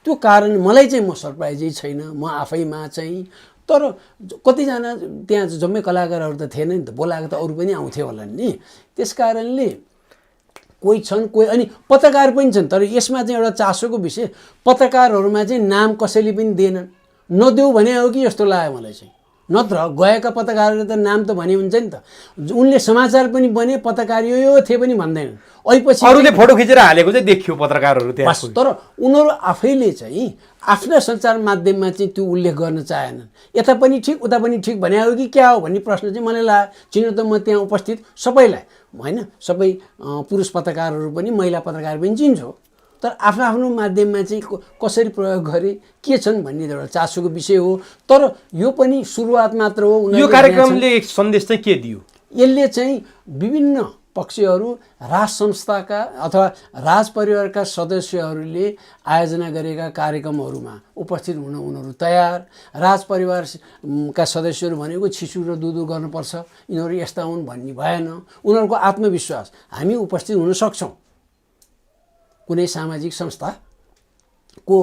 त्यो कारण मलाई चाहिँ म सरप्राइजै छैन म आफैमा चाहिँ। तर कतिजना त्यहाँ जम्मै कलाकारहरू त थिएन नि त, बोलाएको त अरू पनि आउँथे होला नि। त्यस कारणले कोही छन्, कोही अनि पत्रकार पनि छन्। तर यसमा चाहिँ एउटा चासोको विषय, पत्रकारहरूमा चाहिँ नाम कसैले पनि दिएनन्। नदेऊ भने हो कि जस्तो लाग्यो मलाई चाहिँ। नत्र गएका पत्रकारहरूले त नाम त भने हुन्छ नि त। उनले समाचार पनि बने, पत्रकार यो थिए पनि भन्दैनन्। अहिले अरूले फोटो खिचेर हालेको चाहिँ देखियो पत्रकारहरू त्यहाँ। तर उनीहरू आफैले चाहिँ आफ्ना सञ्चार माध्यममा चाहिँ त्यो उल्लेख गर्न चाहेनन्। यता पनि ठिक उता पनि ठिक भने हो कि क्या हो भन्ने प्रश्न चाहिँ मलाई लाग्यो। चिन त म त्यहाँ उपस्थित सबैलाई होइन, सबै पुरुष पत्रकारहरू पनि महिला पत्रकार पनि चिन्छु। तर आफ्नो आफ्नो माध्यममा चाहिँ कसरी प्रयोग गरे के छन् भन्ने एउटा चासोको विषय हो। तर यो पनि सुरुवात मात्र हो। यो कार्यक्रमले एक सन्देश चाहिँ के दियो? यसले चाहिँ विभिन्न पक्षहरू, राज संस्थाका अथवा राज परिवारका सदस्यहरूले आयोजना गरेका कार्यक्रमहरूमा उपस्थित हुन उनीहरू तयार। राज परिवारका सदस्यहरू भनेको छिसु र दुधु गर्नुपर्छ, यिनीहरू यस्ता हुन् भन्ने भएन। उनीहरूको आत्मविश्वास, हामी उपस्थित हुन सक्छौँ, कुनै सामाजिक संस्थाको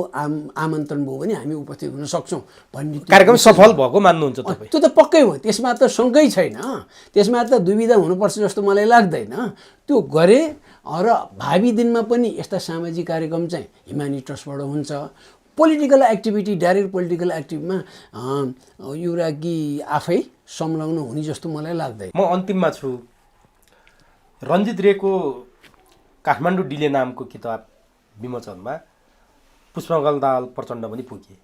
आमन्त्रण भयो भने हामी उपस्थित हुन सक्छौँ भन्ने कार्यक्रम सफल भएको मान्नुहुन्छ तपाईँ? त्यो त पक्कै हो, त्यसमा त शङ्कै छैन, त्यसमा त दुविधा हुनुपर्छ जस्तो मलाई लाग्दैन। त्यो गरे र भावी दिनमा पनि यस्ता सामाजिक कार्यक्रम चाहिँ हिमानी ट्रस्टबाट हुन्छ। पोलिटिकल एक्टिभिटी, डाइरेक्ट पोलिटिकल एक्टिभमा युवरागी आफै संलग्न हुने जस्तो मलाई लाग्दैन। म अन्तिममा छु। रञ्जित रेको काठमाडौँ डिले नामको किताब विमोचनमा पुष्पकमल दाहाल प्रचण्ड पनि पुगे।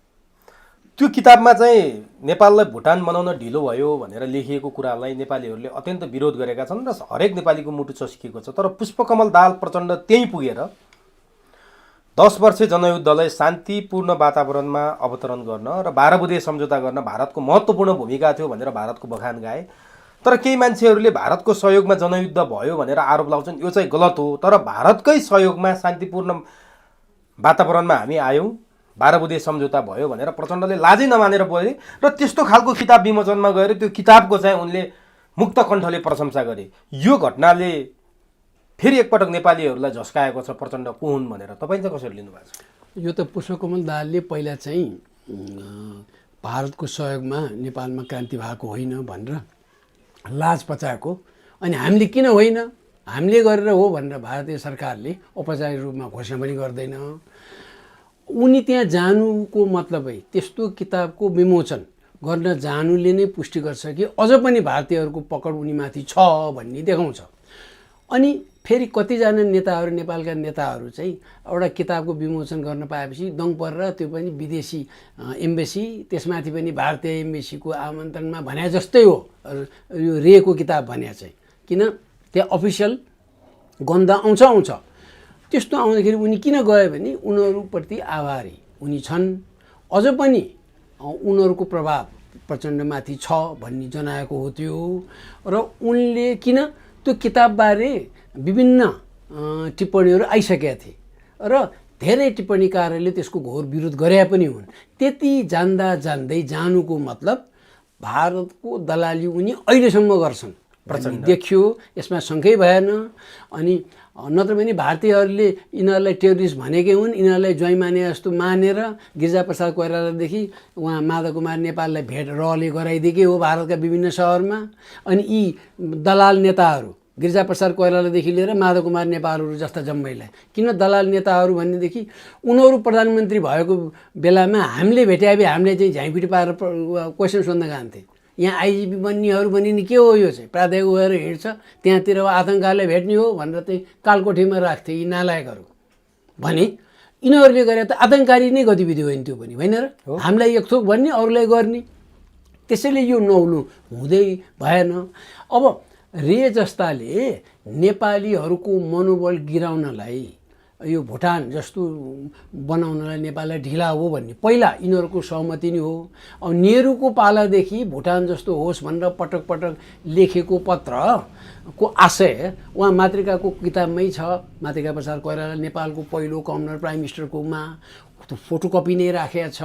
त्यो किताबमा चाहिँ नेपाललाई भुटान बनाउन ढिलो भयो भनेर लेखिएको कुरालाई नेपालीहरूले अत्यन्त विरोध गरेका छन् र हरेक नेपालीको मुटु चस्किएको छ। तर पुष्पकमल दाहाल प्रचण्ड त्यहीँ पुगेर 10 वर्षे जनयुद्धलाई शान्तिपूर्ण वातावरणमा अवतरण गर्न र 12 बुँदे सम्झौता गर्न भारतको महत्त्वपूर्ण भूमिका थियो भनेर भारतको बखान गाए। तर केही मान्छेहरूले भारतको सहयोगमा जनयुद्ध भयो भनेर आरोप लाउँछन्, यो चाहिँ गलत हो। तर भारतकै सहयोगमा शान्तिपूर्ण वातावरणमा हामी आयौँ, 12 बुँदे सम्झौता भयो भनेर प्रचण्डले लाजै नमानेर बोले र त्यस्तो खालको किताब विमोचनमा गएर त्यो किताबको चाहिँ उनले मुक्त कण्ठले प्रशंसा गरे। यो घटनाले फेरि एकपटक नेपालीहरूलाई झस्काएको छ प्रचण्ड को हुन् भनेर तपाईँ चाहिँ कसरी लिनुभएको छ? यो त पुष्पकमल दाहालले पहिला चाहिँ भारतको सहयोगमा नेपालमा क्रान्ति भएको होइन भनेर लाज पचाएको, अनि हामीले किन होइन हामीले गरेर हो भनेर भारतीय सरकारले औपचारिक रूपमा घोषणा पनि गर्दैन। उनी त्यहाँ जानुको मतलबै त्यस्तो किताबको विमोचन गर्न जानुले नै पुष्टि गर्छ कि अझ पनि भारतीयहरूको पकड उनीमाथि छ भन्ने देखाउँछ। अनि फेरि कतिजना नेताहरू, नेपालका नेताहरू चाहिँ एउटा किताबको विमोचन गर्न पाएपछि दङ परेर त्यो पनि विदेशी एम्बेसी, त्यसमाथि पनि भारतीय एम्बेसीको आमन्त्रणमा भने जस्तै हो यो रेको किताब भने चाहिँ, किन त्यहाँ अफिसियल गन्ध आउँछ। त्यस्तो आउँदाखेरि उनी किन गयो भने उनीहरूप्रति आभारी उनी छन्, अझ पनि उनीहरूको प्रभाव प्रचण्डमाथि छ भन्ने जनाएको हो त्यो। र उनले किन त्यो किताबबारे विभिन्न टिप्पणीहरू आइसकेका थिए र धेरै टिप्पणीकारहरूले त्यसको घोर विरोध गरे पनि हुन्। त्यति जान्दै जानुको मतलब भारतको दलाली उनी अहिलेसम्म गर्छन् देखियो, यसमा शङ्कै भएन। अनि नत्र भने भारतीयहरूले यिनीहरूलाई टेरोरिस्ट भनेकै हुन्, यिनीहरूलाई ज्वाइँ माने जस्तो मानेर गिरिजाप्रसाद कोइरालादेखि उहाँ माधव कुमार नेपाललाई भेट रहले गराइदिएकै हो भारतका विभिन्न सहरमा। अनि यी दलाल नेताहरू गिरिजाप्रसाद कोइरालादेखि लिएर माधव कुमार नेपालहरू जस्ता जम्मैलाई किन दलाल नेताहरू भनेदेखि उनीहरू प्रधानमन्त्री भएको बेलामा हामीले भेटाए भए हामीले चाहिँ झाइपिटी पारेर क्वेसन सोध्न गएको यहाँ आइजिपी बन्नेहरू बनिने के हो, यो चाहिँ प्राध्यापक गएर हिँड्छ त्यहाँतिर आतङ्कलाई भेट्ने हो भनेर चाहिँ कालकोठीमा राख्थे यी नालायकहरू भने यिनीहरूले गरे त आतङ्ककारी नै गतिविधि होइन त्यो पनि होइन र, हामीलाई एक थोक भन्ने अरूलाई गर्ने। त्यसैले यो नौलो हुँदै भएन। अब रे जस्ताले नेपालीहरूको मनोबल गिराउनलाई, यो भुटान जस्तो बनाउनलाई नेपाललाई ढिला हो भन्ने पहिला यिनीहरूको सहमति नै हो। अब नेहरूको पालादेखि भुटान जस्तो होस् भनेर पटक पटक लेखेको पत्रको आशय उहाँ मातृकाको किताबमै छ। मातृका प्रसाद कोइराला नेपालको पहिलो गभर्नर प्राइम मिनिस्टरकोमा त्यो फोटोकपी नै राखेको छ।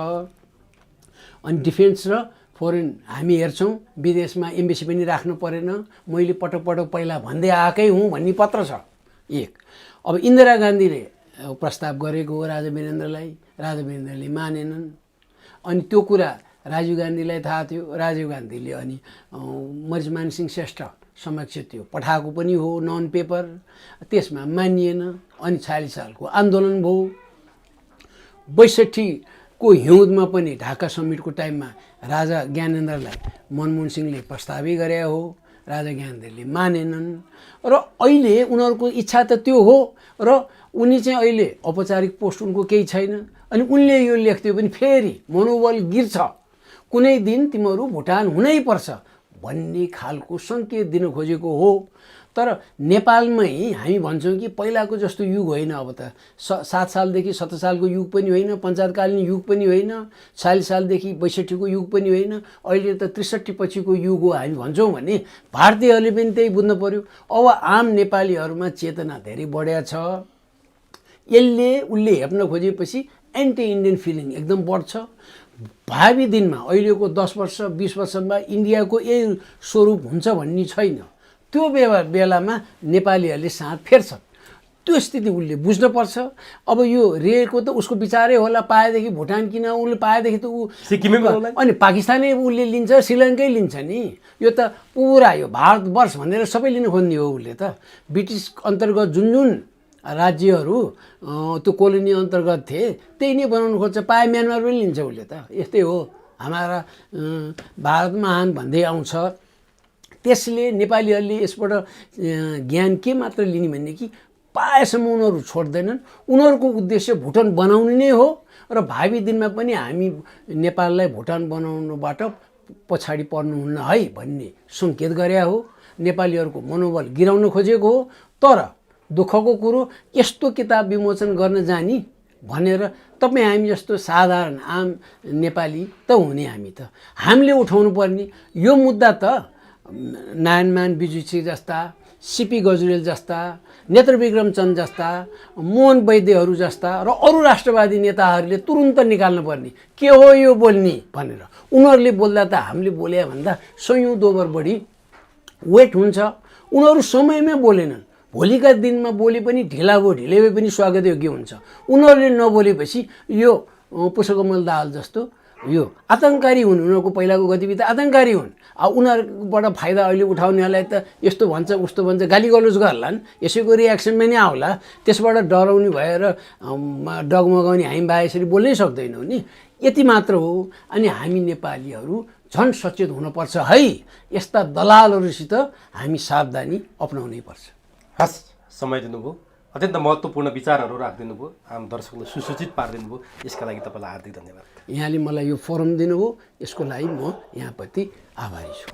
अनि डिफेन्स र फरेन हामी हेर्छौँ विदेशमा एम्बेसी पनि राख्नु परेन, मैले पटक पटक पहिला भन्दै आएकै हुँ भन्ने पत्र छ एक। अब इन्दिरा गान्धीले प्रस्ताव गरेको हो राजा वीरेन्द्रलाई, राजा वीरेन्द्रले मानेनन्। अनि त्यो कुरा राजीव गान्धीलाई थाहा थियो, राजीव गान्धीले अनि मरिचमान सिंह श्रेष्ठ समक्ष त्यो पठाएको पनि हो नन पेपर, त्यसमा मानिएन। अनि 46 सालको आन्दोलन भयो। 62 को हिउँदमा पनि ढाका समिटको टाइममा राजा ज्ञानेन्द्रलाई मनमोहन सिंहले प्रस्तावै गरे हो, राजा ज्ञानेन्द्रले मानेनन्। र अहिले उनीहरूको इच्छा त त्यो हो र उनी चाहिँ अहिले औपचारिक पोस्ट उनको केही छैन। अनि उनले यो लेख्थ्यो पनि फेरि मनोबल गिर्छ, कुनै दिन तिमीहरू भुटान हुनै पर्छ भन्ने खालको सङ्केत दिन खोजेको हो। तर नेपालमै हामी भन्छौँ कि पहिलाको जस्तो युग होइन। अब त 7 सालदेखि 17 सालको युग पनि होइन, पञ्चायतकालीन युग पनि होइन, 46 सालदेखि 62 को युग पनि होइन, अहिले त 63 पछिको युग हो हामी भन्छौँ भने भारतीयहरूले पनि त्यही बुझ्नु पर्यो। अब आम नेपालीहरूमा चेतना धेरै बढ्या छ। यसले उसले हेप्न खोजेपछि एन्टी इन्डियन फिलिङ एकदम बढ्छ। भावी दिनमा अहिलेको 10 वर्ष 20 वर्षमा इन्डियाको यही स्वरूप हुन्छ भन्ने छैन। त्यो बेलामा नेपालीहरूले साथ फेर्छन्। त्यो स्थिति उसले बुझ्नुपर्छ। अब यो रेको त उसको विचारै होला, पाएदेखि भुटान किन उसले पाएदेखि त ऊ सिक्किमै अनि पाकिस्तानै उसले लिन्छ, श्रीलङ्कै लिन्छ नि। यो त पुरा यो भारतवर्ष भनेर सबै लिन खोज्ने हो उसले त। ब्रिटिस अन्तर्गत जुन जुन राज्यहरू त्यो कोलोनी अन्तर्गत थिए त्यही नै बनाउनु खोज्छ। पाए म्यानमार पनि लिन्छ उसले त। यस्तै हो, हाम्रा भारत महान भन्दै आउँछ। त्यसले नेपालीहरूले यसबाट ज्ञान के मात्र लिने भने कि पाएसम्म उनीहरू छोड्दैनन्। उनीहरूको उद्देश्य भुटान बनाउने नै हो र भावी दिनमा पनि हामी नेपाललाई भुटान बनाउनुबाट पछाडि पर्नुहुन्न है भन्ने सङ्केत गरे हो। नेपालीहरूको मनोबल गिराउन खोजेको हो। तर दुःखको कुरो यस्तो किताब विमोचन गर्न जाने भनेर तपाईँ हामी जस्तो साधारण आम नेपाली त हुने हामी त हामीले उठाउनु पर्ने यो मुद्दा त नारायणमान बिजुची जस्ता, सिपी गजुरेल जस्ता, नेत्रविक्रम चन्द जस्ता, मोहन वैद्यहरू जस्ता र अरू राष्ट्रवादी नेताहरूले तुरुन्त निकाल्नु पर्ने के हो यो बोल्ने भनेर। उनीहरूले बोल्दा त हामीले बोले भन्दा 100औं दोबर बढी वेट हुन्छ, उनीहरू समयमै बोलेनन्, भोलिका दिनमा बोले पनि ढिला भए पनि स्वागत योग्य हुन्छ। उनीहरूले नबोलेपछि यो पुष्पकमल दाहाल जस्तो यो आतङ्ककारी हुन्, उनीहरूको पहिलाको गतिविधि आतङ्ककारी हुन्। उनीहरूबाट फाइदा अहिले उठाउनेहरूलाई त यस्तो भन्छ उस्तो भन्छ गाली गलोज गर्लान्, यसैको रियाक्सनमा नै आउला। त्यसबाट डराउने भएर डगमगाउने हामी बा यसरी बोल्नै सक्दैनौँ नि, यति मात्र हो। अनि हामी नेपालीहरू झन् सचेत हुनुपर्छ है, यस्ता दलालहरूसित हामी सावधानी अपनाउनै पर्छ। हस्, समय दिनुभयो, अत्यन्त महत्त्वपूर्ण विचारहरू राखिदिनु भयो, आम दर्शकलाई सुसूचित पारिदिनु भयो, यसका लागि तपाईँलाई हार्दिक धन्यवाद। यहाँले मलाई यो फोरम दिनुभयो, यसको लागि म यहाँप्रति आभारी छु।